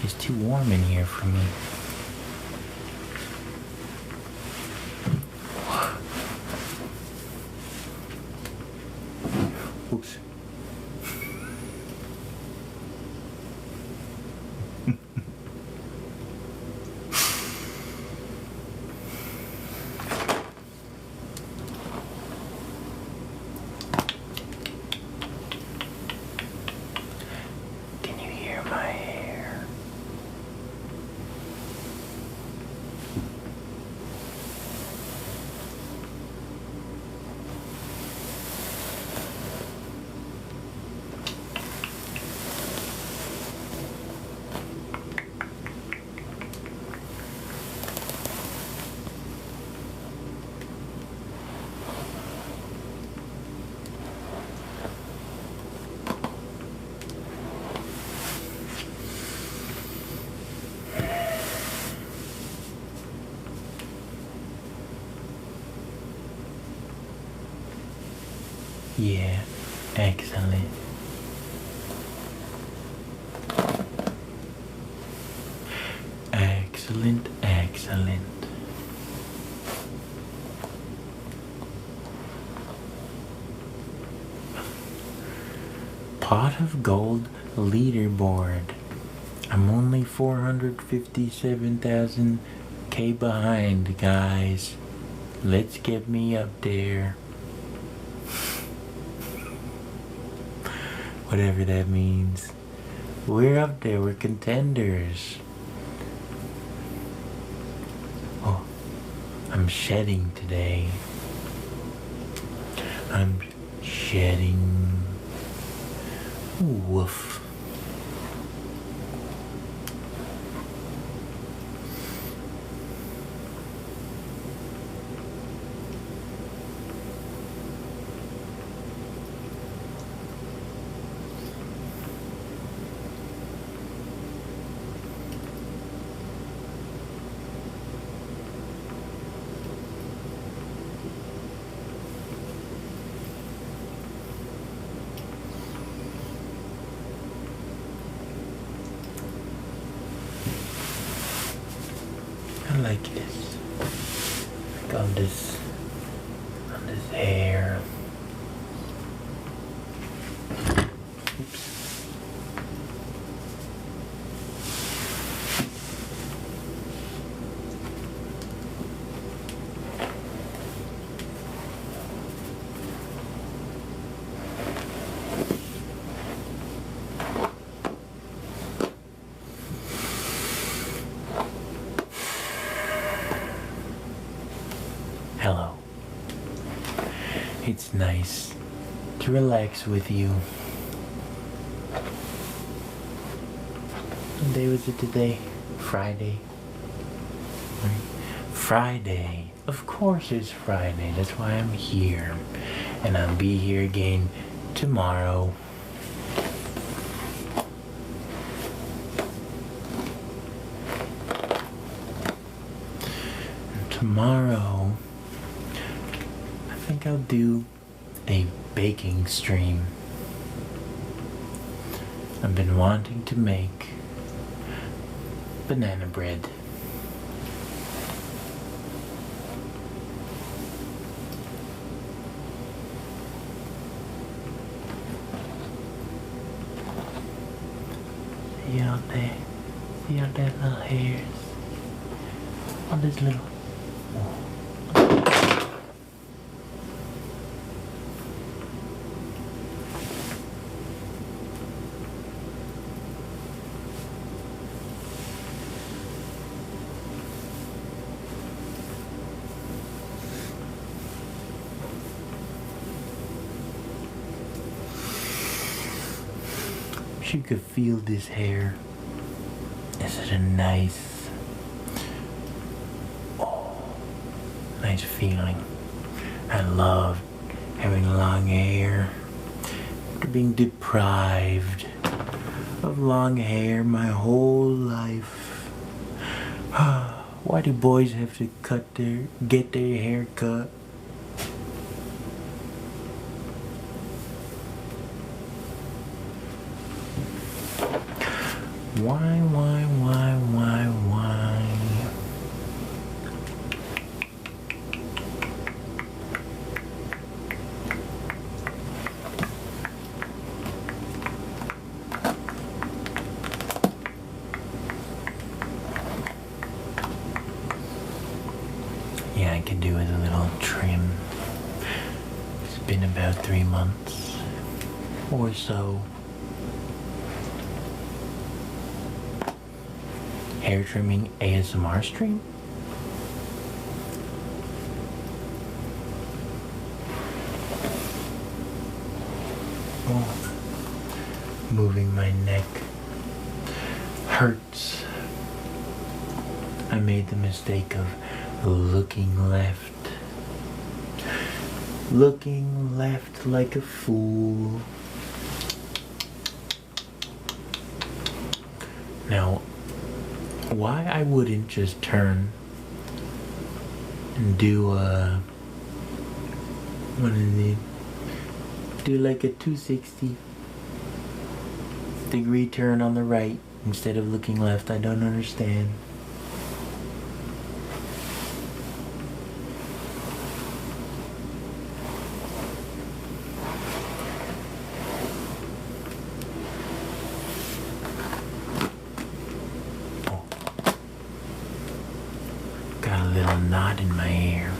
It's too warm in here for me. Oops. Can you hear my hair? Yeah, excellent. Excellent, excellent. Pot of Gold leaderboard. I'm only 457,000 K behind, guys. Let's get me up there. Whatever that means. We're up there, we're contenders. Oh, I'm shedding today. I'm shedding. Woof. I like this. Like on this hair. Oops. Hello. It's nice to relax with you. What day was it today? Friday. Right? Friday. Of course it's Friday. That's why I'm here. and I'll be here again tomorrow. Tomorrow, I think I'll do a baking stream. I've been wanting to make banana bread. See out there? See out there, little hairs? All these little... You could feel this hair. Is it a nice, nice feeling? I love having long hair. After being deprived of long hair my whole life. Why do boys have to get their hair cut? Why? Yeah, I could do with a little trim. It's been about 3 months or so. Hair trimming ASMR stream? Oh, moving my neck hurts. I made the mistake of looking left. Looking left like a fool. Now, why I wouldn't just turn and do do like a 260-degree turn on the right instead of looking left? I don't understand. Got a little knot in my hair.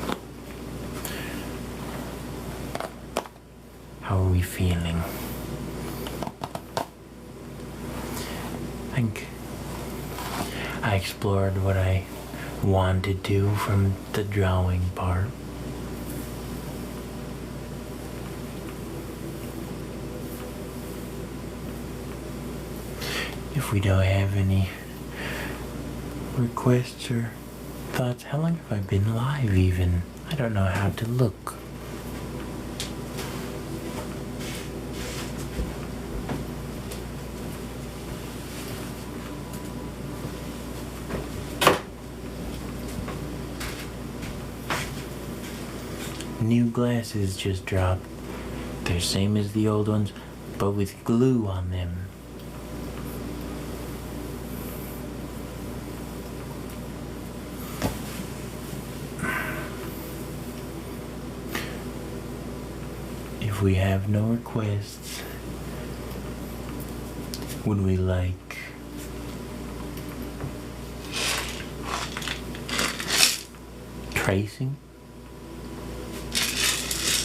How are we feeling? I think I explored what I wanted to from the drawing part. If we don't have any requests or thoughts, how long have I been live even? I don't know how to look. New glasses just dropped. They're same as the old ones, but with glue on them. If we have no requests, would we like tracing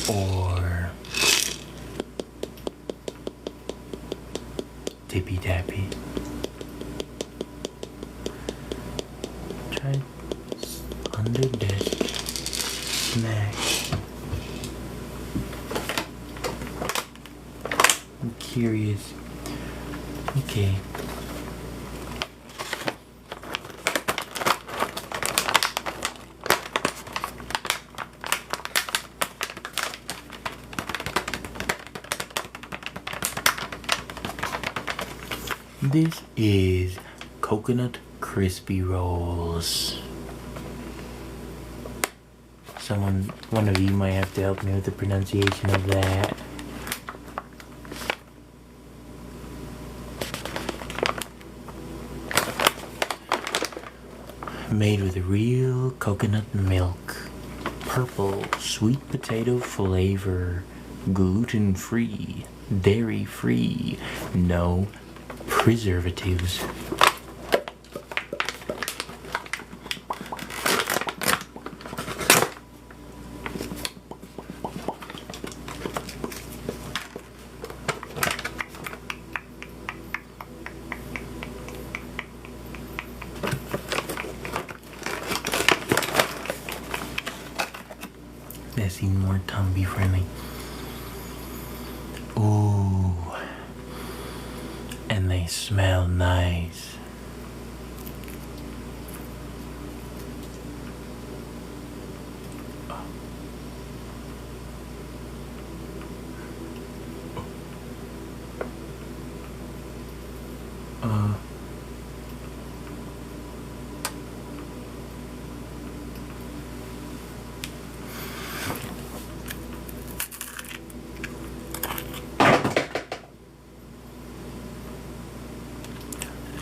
or tippy tappy? Try under desk snack. I'm curious. Okay. This is coconut crispy rolls. One of you might have to help me with the pronunciation of that. Made with real coconut milk, purple sweet potato flavor, gluten-free, dairy-free, no preservatives. They seem more Tumby friendly. Ooh, and they smell nice.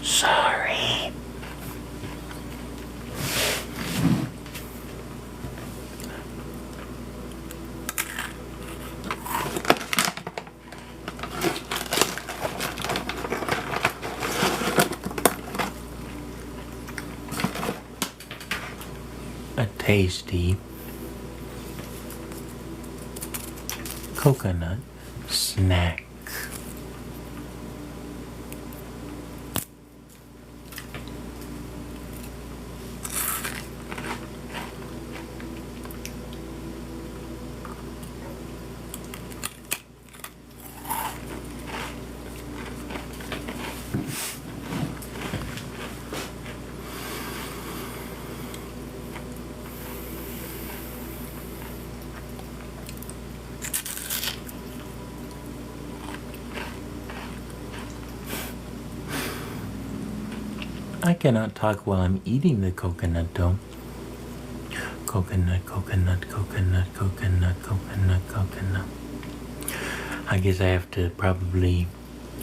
Sorry. A tasty coconut snack. I cannot talk while I'm eating the coconut though. Coconut, coconut, coconut, coconut, coconut, coconut. I guess I have to probably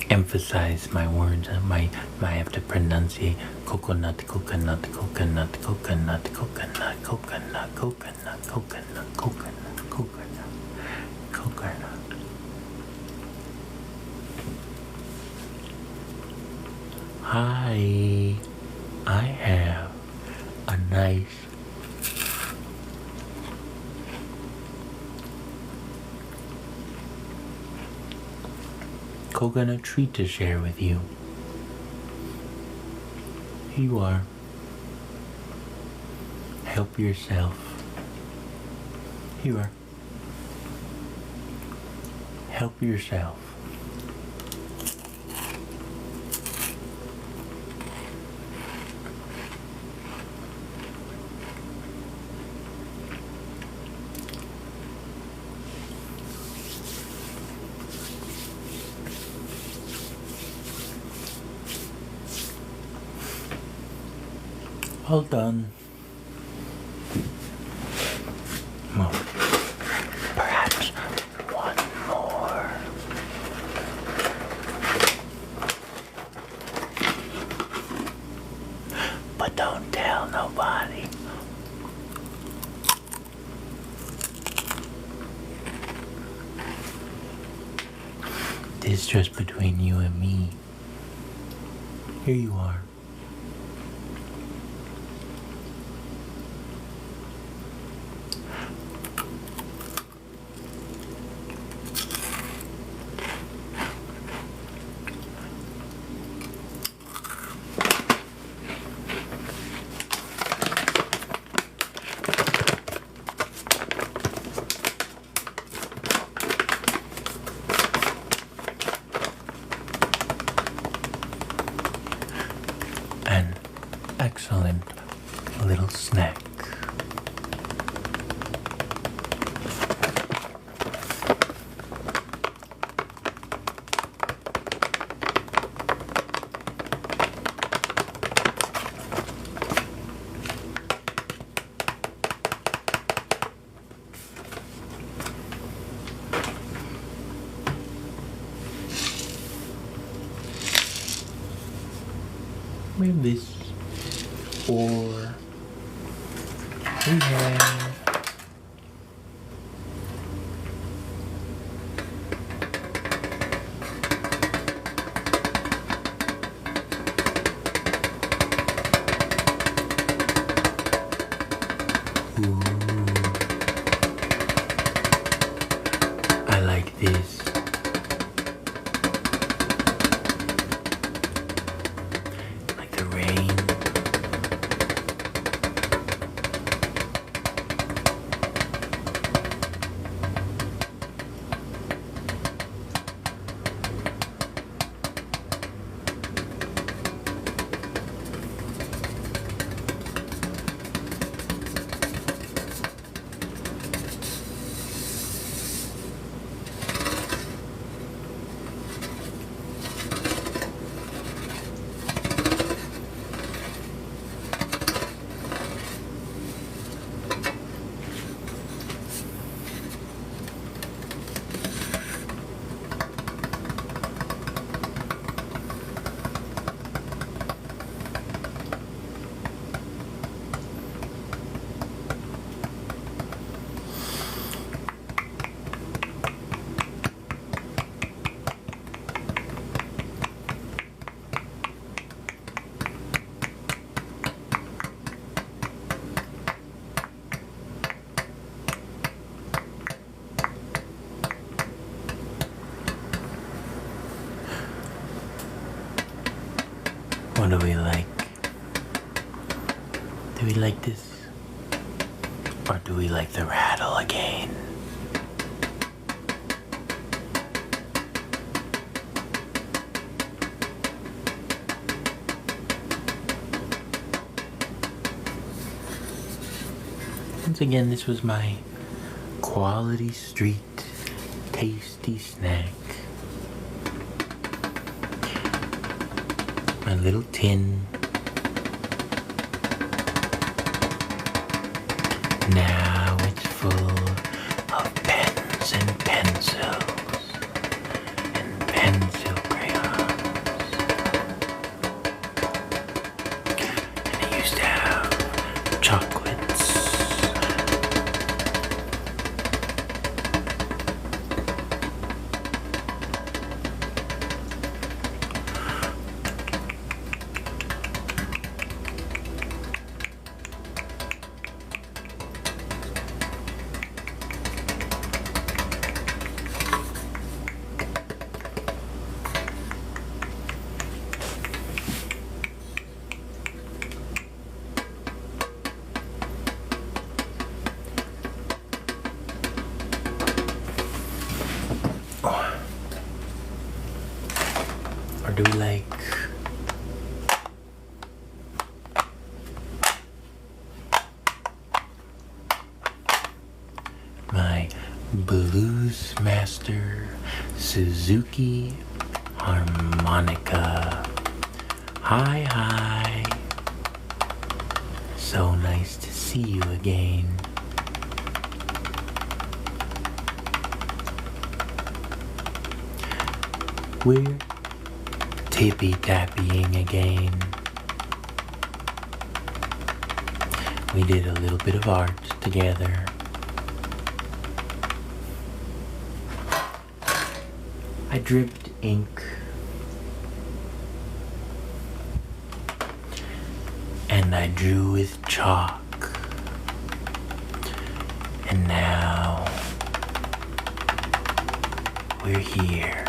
emphasize my words. I have to pronunciate coconut, coconut, coconut, coconut, coconut, coconut, coconut, coconut, coconut, coconut, coconut. Hi, I have a nice coconut treat to share with you. Here you are. Help yourself. Here you are. Help yourself. All done. Well, perhaps one more. But don't tell nobody. This is just between you and me. Here you are. An excellent little snack. this. Or we have ooh, I like this. Like the rain. What do we like? Do we like this? Or do we like the rattle again? Once again, this was my Quality Street tasty snack. My little tin. Now it's full of pens and pencils and pencil crayons. And it used to have chocolates. Or do we like my Blues Master Suzuki harmonica? Hi, hi. So nice to see you again. We're tippy-tappying again. We did a little bit of art together. I dripped ink and I drew with chalk. And now we're here.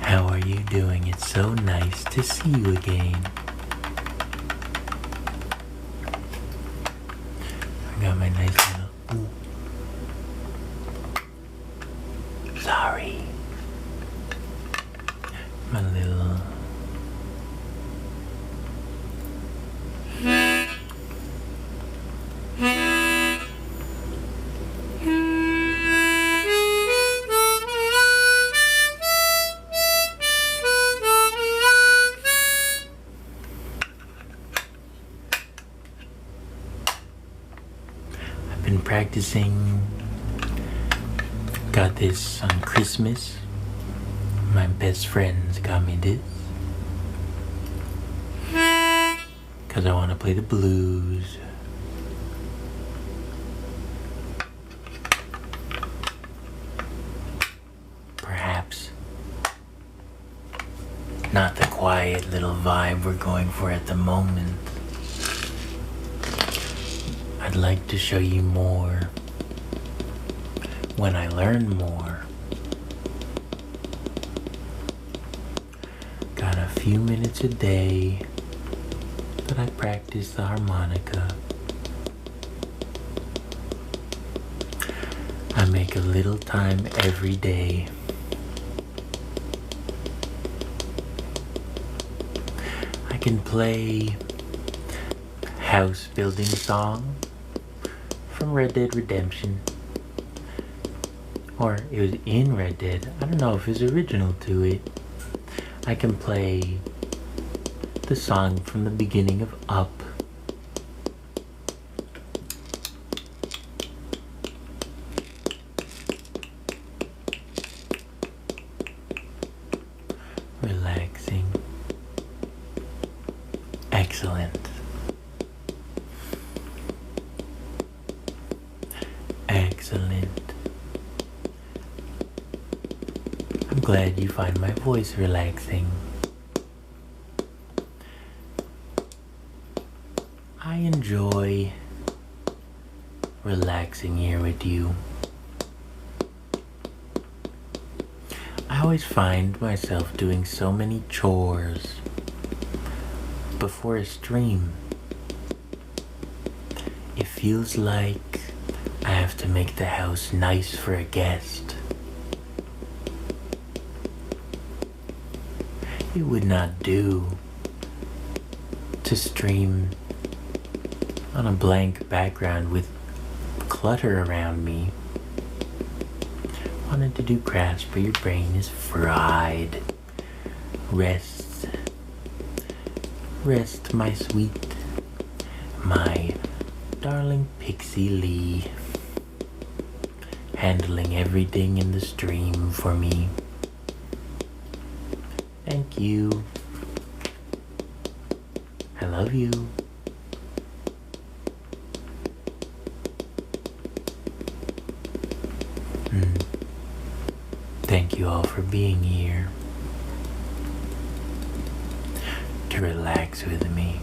How are you doing? It's so nice to see you again. I got my nice little... Ooh. Sorry. My little... Been practicing. Got this on Christmas. My best friends got me this. because I want to play the blues. Perhaps not the quiet little vibe we're going for at the moment. I'd like to show you more when I learn more. Got a few minutes a day that I practice the harmonica. I make a little time every day. I can play House Building Song from Red Dead Redemption. Or it was in Red Dead. I don't know if it's original to it. I can play the song from the beginning of Up. Relaxing. Excellent. Excellent. I'm glad you find my voice relaxing. I enjoy relaxing here with you. I always find myself doing so many chores before a stream. It feels like I have to make the house nice for a guest. It would not do to stream on a blank background with clutter around me. Wanted to do crafts, but your brain is fried. Rest, my sweet, my darling Pixie Lee, handling everything in the stream for me. Thank you. I love you. Thank you all for being here to relax with me.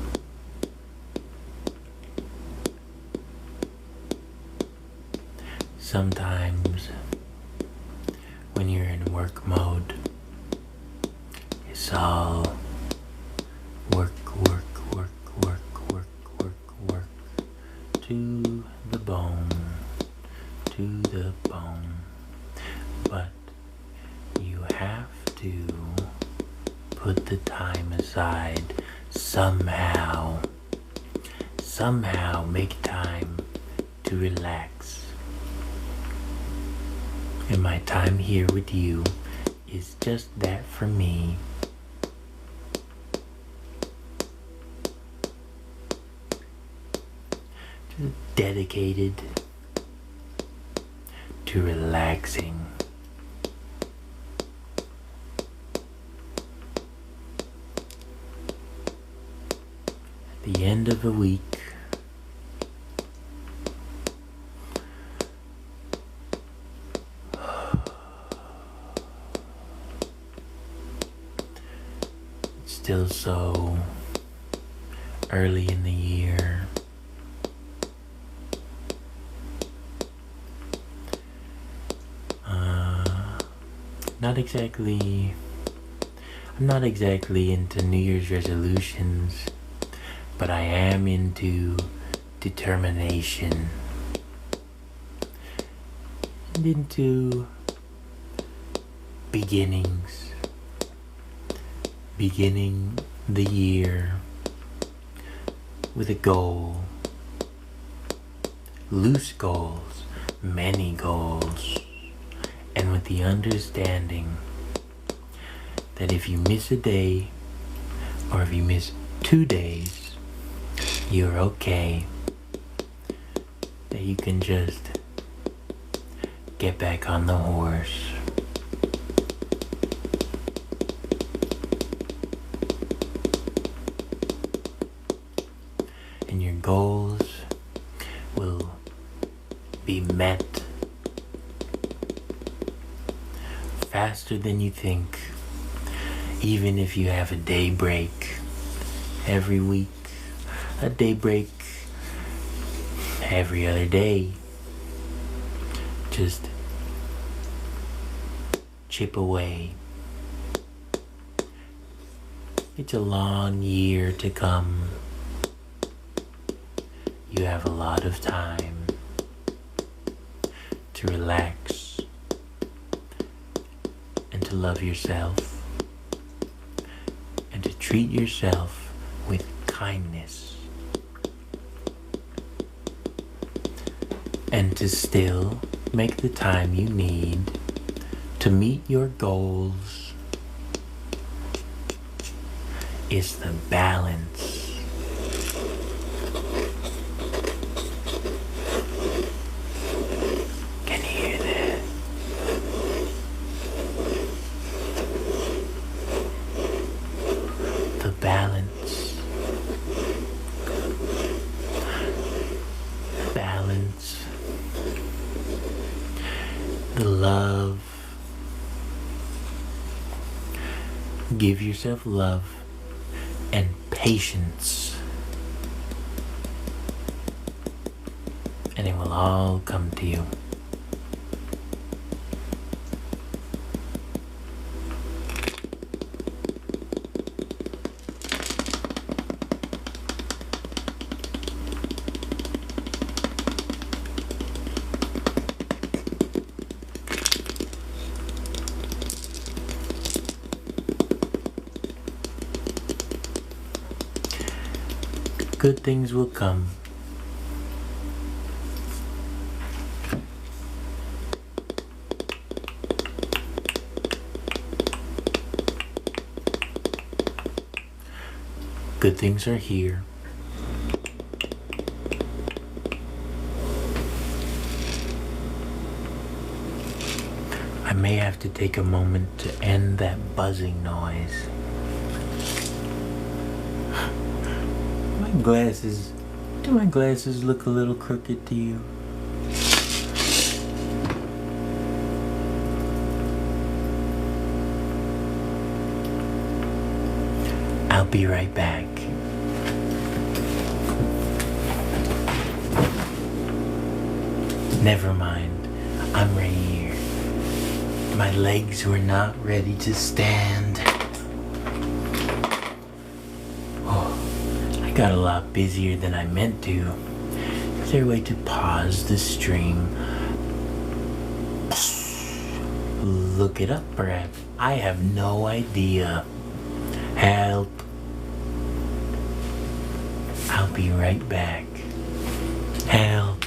Sometimes when you're in work mode, it's all work to the bone, but you have to put the time aside somehow make time to relax. And my time here with you is just that for me. Just dedicated to relaxing. At the end of a week, it's still so early in the year. I'm not exactly into New Year's resolutions, but I am into determination and into beginnings. Beginning the year with a goal. Loose goals, many goals, and with the understanding that if you miss a day, or if you miss 2 days, you're okay. That you can just get back on the horse. and your goals will be met faster than you think. Even if you have a day break every week, a day break every other day, just chip away. It's a long year to come. You have a lot of time to relax and to love yourself and to treat yourself with kindness and to still make the time you need to meet your goals. Is the balance. Can you hear that? The balance. Balance. The love. Give yourself love and patience, and it will all come to you. Good things will come. Good things are here. I may have to take a moment to end that buzzing noise. Do my glasses look a little crooked to you? I'll be right back. Never mind, I'm right here. My legs were not ready to stand. I got a lot busier than I meant to. Is there a way to pause the stream? Look it up, perhaps. I have no idea. Help. I'll be right back. Help.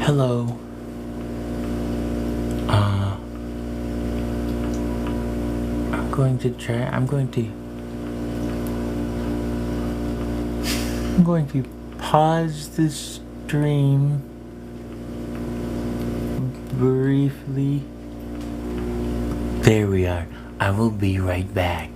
Hello. I'm going to pause the stream briefly. There we are. I will be right back.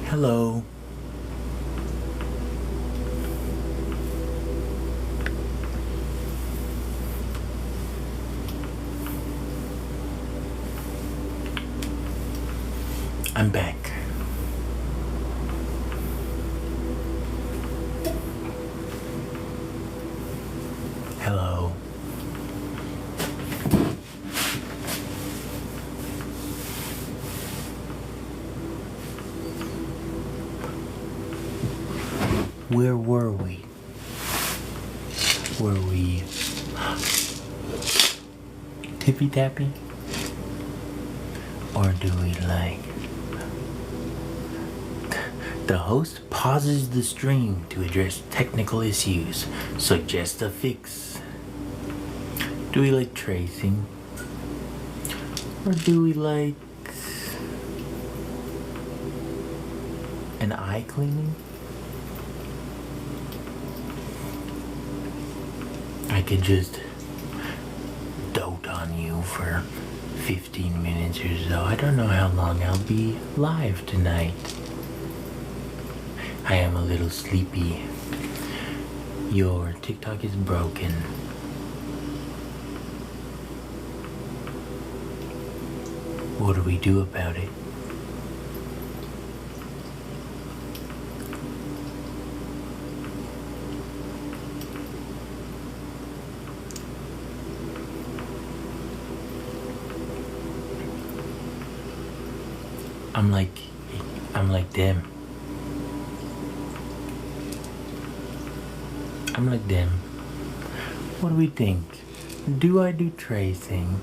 Hello. I'm back. Hello. Where were we? Were we tippy tappy? Or do we like... The host pauses the stream to address technical issues, suggest a fix. Do we like tracing? Or do we like an eye cleaning? I could just dote on you for 15 minutes or so. I don't know how long I'll be live tonight. I am a little sleepy. Your TikTok is broken. What do we do about it? I'm like them. I'm like them. What do we think? Do I do tracing?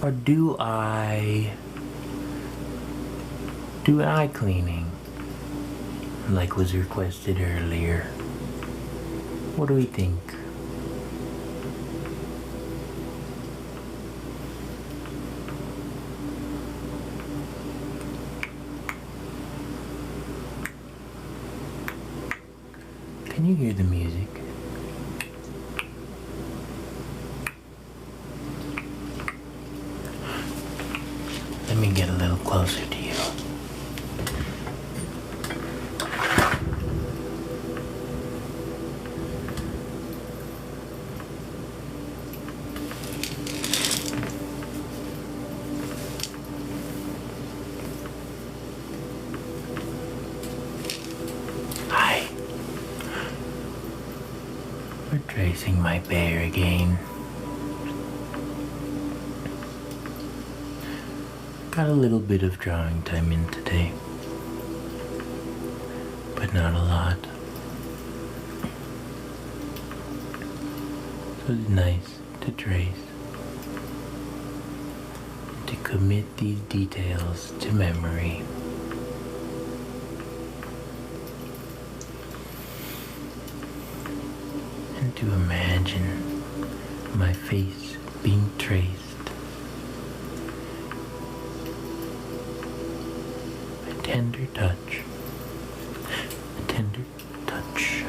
Or do I do eye cleaning? Like was requested earlier. What do we think? Can you hear the music? Let me get a little closer to you. Hi. We're tracing my bear again. Got a little bit of drawing time in today, but not a lot. So it's nice to trace, to commit these details to memory. And to imagine my face being traced. Tender touch, a tender touch.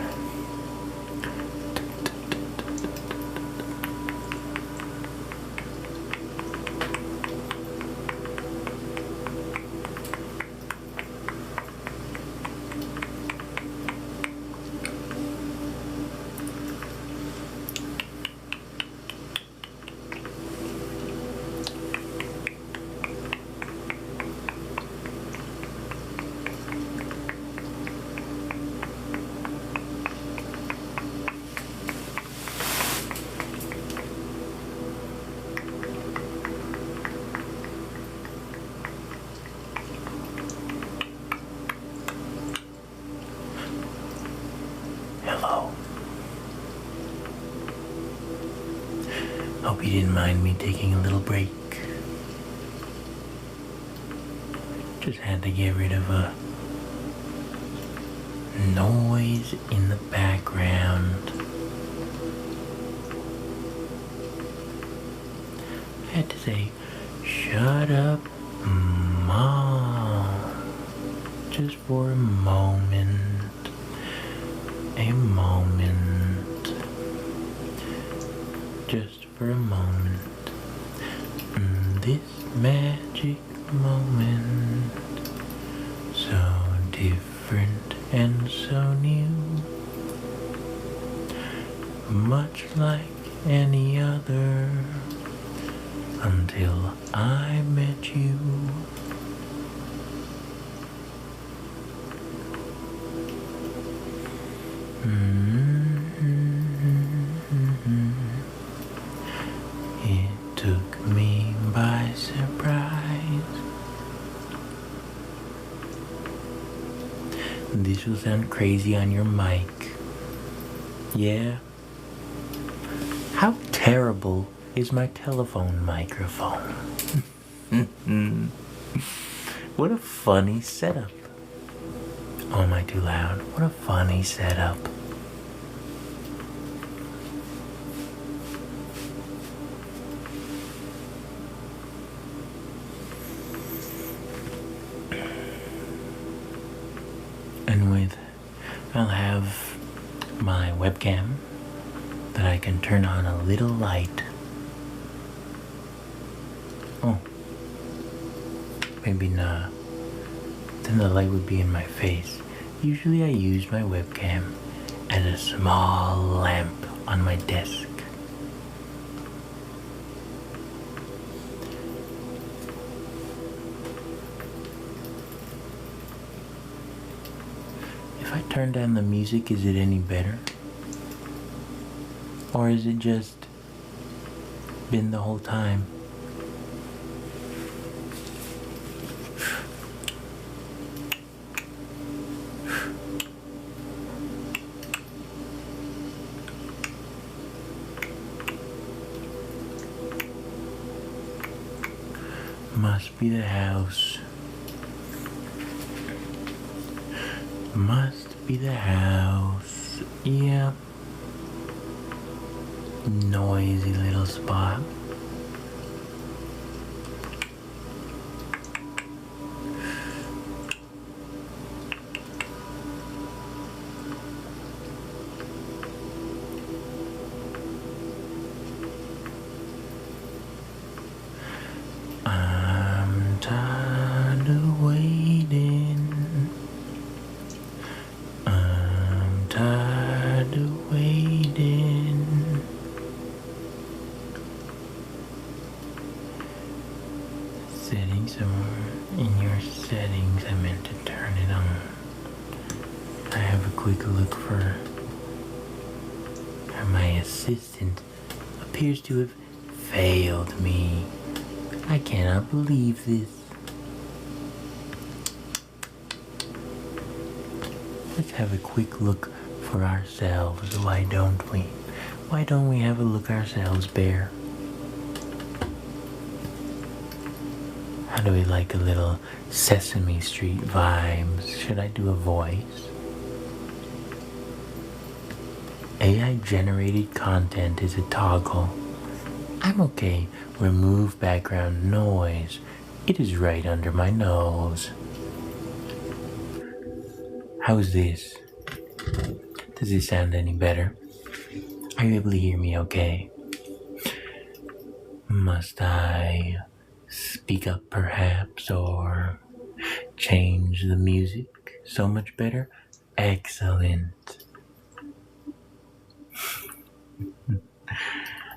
Hello. Hope you didn't mind me taking a little break. Just had to get rid of a noise in the background. I had to say, shut up, Mom. Just for a moment. A moment. Just for a moment. This magic moment, so different and so new, much like any other, until I met you. It took me by surprise. This will sound crazy on your mic. Yeah? How terrible is my telephone microphone? What a funny setup. Oh, am I too loud? What a funny setup. And I'll have my webcam that I can turn on a little light. Oh, maybe not. Then the light would be in my face. Usually I use my webcam as a small lamp on my desk. If I turn down the music, is it any better? Or is it just been the whole time? Must be the house. Must be the house. Yeah. Noisy little spot. I'm tired of waiting. I'm tired of waiting. Settings, or in your settings, I meant to turn it on. I have a quick look for my assistant appears to have failed me. I cannot believe this. Let's have a quick look for ourselves, why don't we? Why don't we have a look ourselves, Bear? How do we like a little Sesame Street vibes? Should I do a voice? AI generated content is a toggle. I'm okay. Remove background noise. It is right under my nose. How's this? Does this sound any better? Are you able to hear me okay? Must I speak up perhaps, or change the music? So much better? Excellent.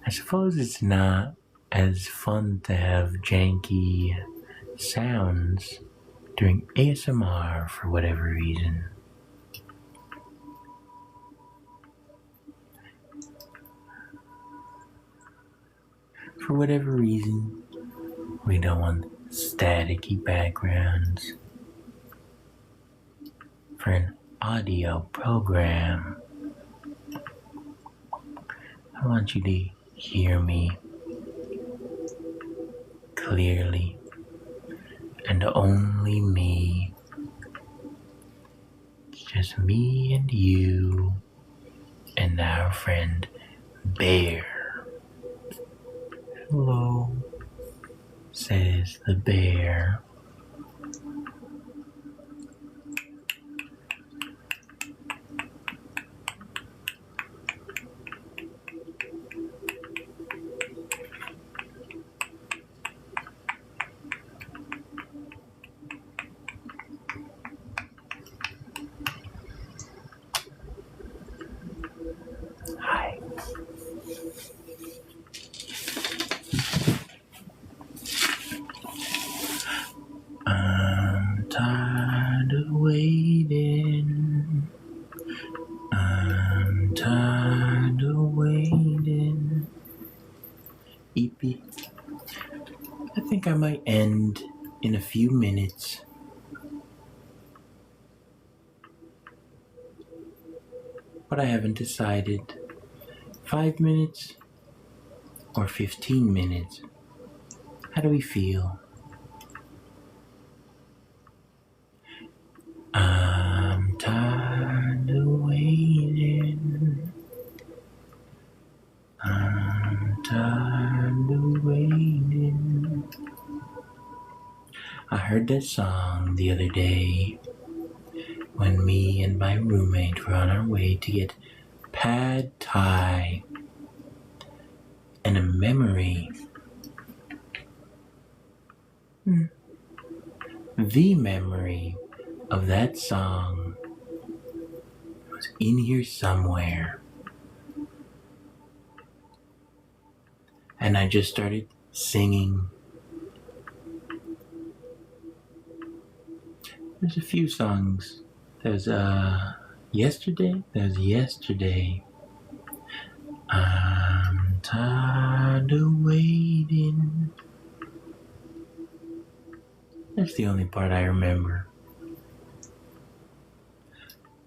I suppose it's not as fun to have janky sounds during ASMR for whatever reason. For whatever reason, we don't want staticky backgrounds. For an audio program, I want you to hear me clearly, and only me. It's just me and you and our friend Bear. Hello, says the bear. tired of waiting. I'm tired of waiting. EP. I think I might end in a few minutes. But I haven't decided. 5 minutes or 15 minutes? How do we feel? I'm tired of waiting. I'm tired of waiting. I heard that song the other day when me and my roommate were on our way to get pad thai, and a memory, the memory of that song was in here somewhere. And I just started singing. There's a few songs. There's yesterday. I'm tired of waiting. That's the only part I remember.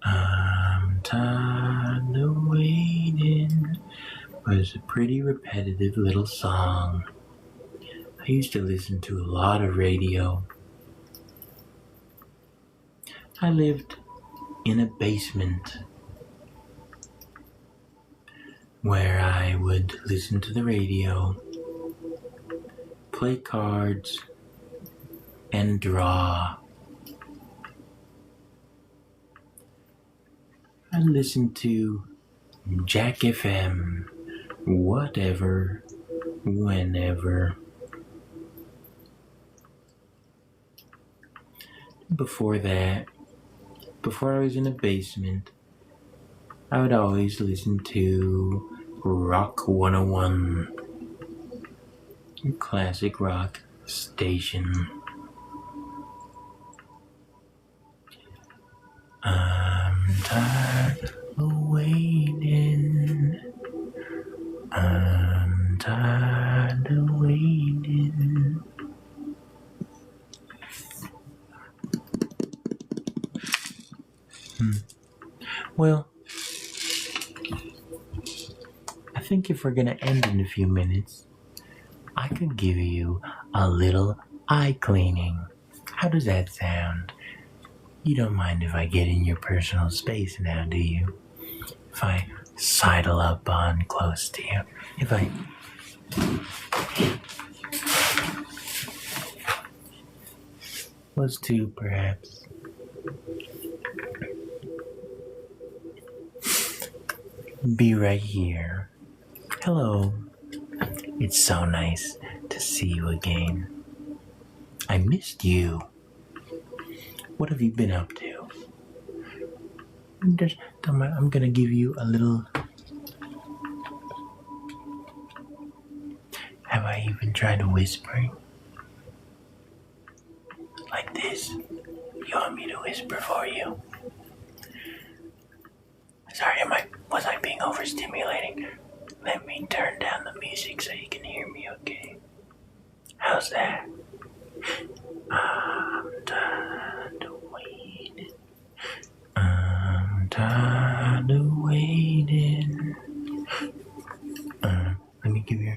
I'm tired of waiting was a pretty repetitive little song. I used to listen to a lot of radio. I lived in a basement where I would listen to the radio, play cards, and draw. I listened to Jack FM, whatever, whenever. Before that, before I was in a basement, I would always listen to Rock 101, classic rock station. I'm tired of waiting. I'm tired of waiting. Well, I think if we're gonna end in a few minutes, I could give you a little eye cleaning. How does that sound? You don't mind if I get in your personal space now, do you? If I sidle up on close to you? If I... Let's do, perhaps. Be right here. Hello. It's so nice to see you again. I missed you. What have you been up to? I'm gonna give you a little... Have I even tried whispering? Like this? You want me to whisper for you? Sorry, was I being overstimulating? Let me turn down the music so you can hear me, okay? How's that? I'm tired of waiting. I'm tired of waiting. Let me give you...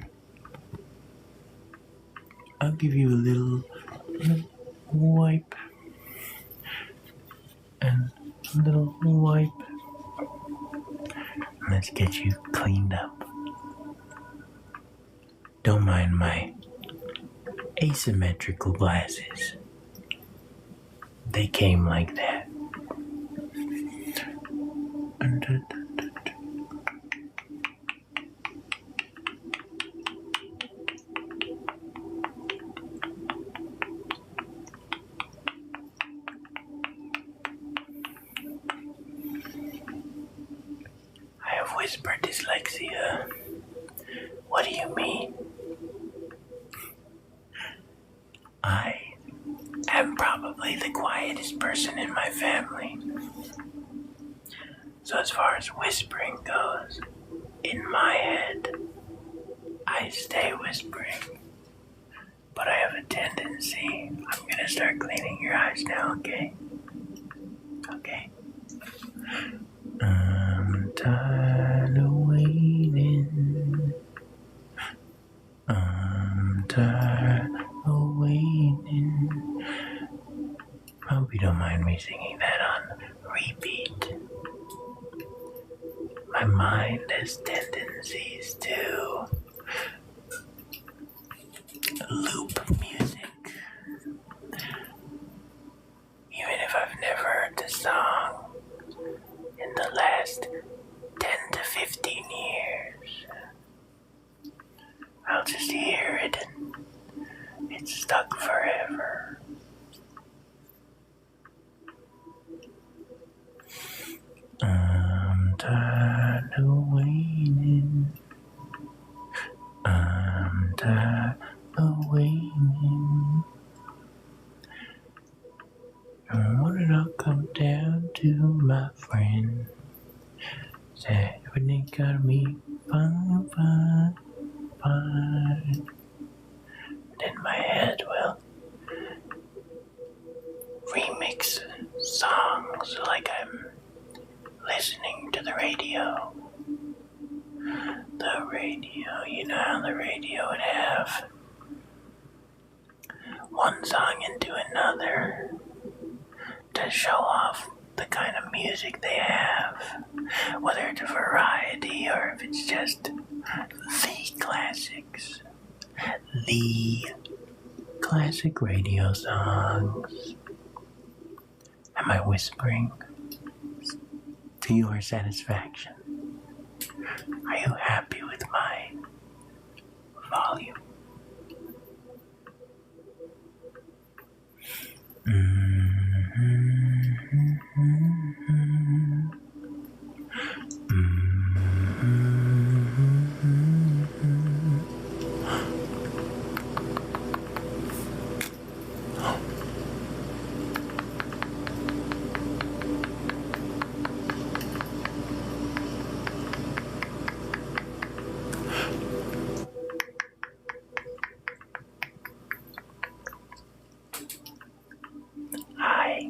I'll give you a little wipe. And a little wipe. Let's get you cleaned up. Don't mind my asymmetrical glasses. They came like that. I have whisper dyslexia. What do you mean? I am probably probably the quietest person in my family. So as far as whispering goes, in my head, I stay whispering. But I have a tendency. I'm gonna start cleaning your eyes now, okay? Okay. I'm tired of waiting. I'm tired of waiting. Hope you don't mind me singing that on repeat. My mind has tendencies to loop music. Even if I've never heard the song in the last 10 to 15 years, I'll just hear it and it's stuck forever. I'm tired of waiting. I'm tired of waiting. And what did I come down to, my friend? Said when it gotta be fine, fine, fine. Then my head will remix songs like I'm listening to the radio. The radio, you know how the radio would have one song into another to show off the kind of music they have, whether it's a variety or if it's just the classics, the classic radio songs. Am I whispering to your satisfaction? Are you happy with my volume? Hi.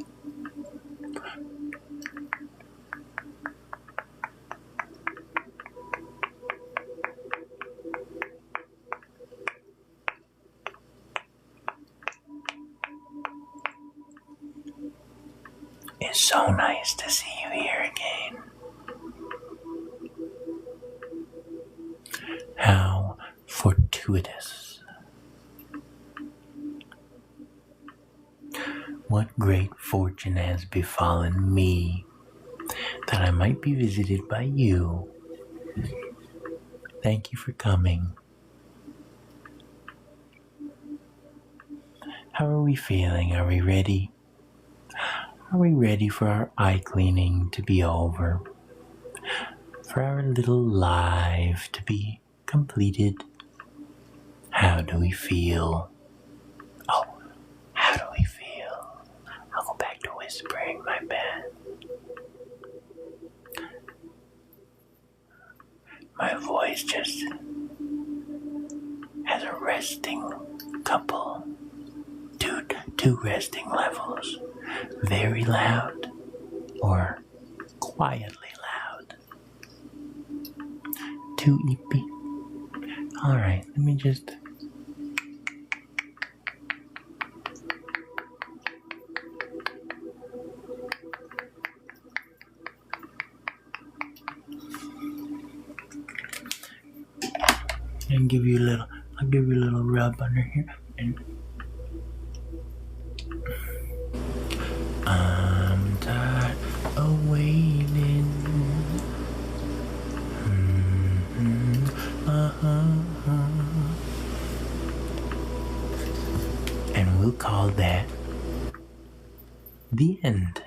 It's so nice to see you here again. How fortuitous. What great fortune has befallen me that I might be visited by you. Thank you for coming. How are we feeling? Are we ready? Are we ready for our eye cleaning to be over? For our little live to be completed? How do we feel? Oh, how do we feel? I'll go back to whispering, my bad. My voice just has a resting couple, two resting levels. Very loud or quietly loud. Too eepy. Alright, let me just... and give you a little rub under here. And I'm tired of waiting. And we'll call that the end.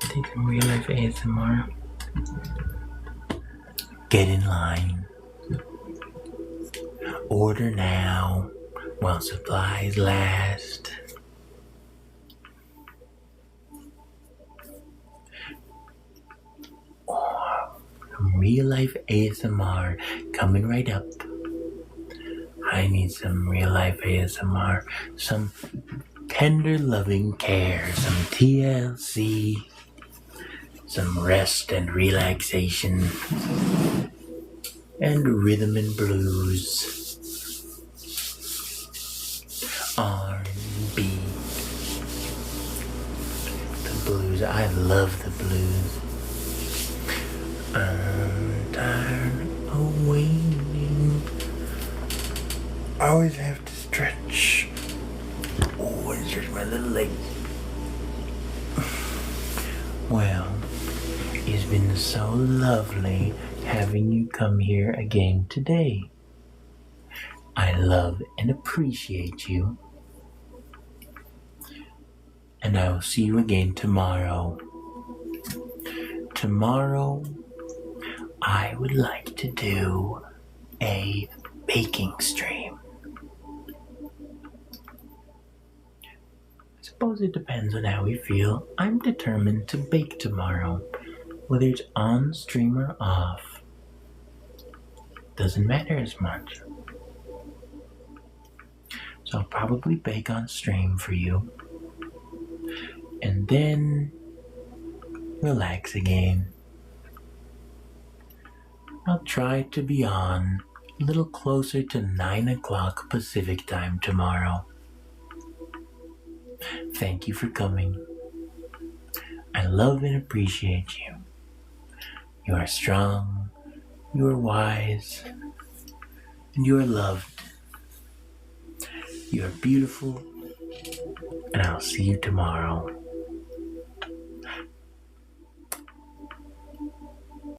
Take some real life ASMR. Get in line. Order now while supplies last. real life ASMR coming right up. I need some real life ASMR, some tender loving care, some TLC, some rest and relaxation, and rhythm and blues, R&B. The blues, I love the blues. I'm tired of waiting. I always have to stretch. Oh, and stretch my little legs. Well, it's been so lovely having you come here again today. I love and appreciate you. And I will see you again tomorrow. Tomorrow, I would like to do a baking stream. I suppose it depends on how we feel. I'm determined to bake tomorrow. Whether it's on stream or off, doesn't matter as much. So I'll probably bake on stream for you. And then relax again. I'll try to be on a little closer to 9 o'clock Pacific time tomorrow. Thank you for coming. I love and appreciate you. You are strong, you are wise, and you are loved. You are beautiful, and I'll see you tomorrow.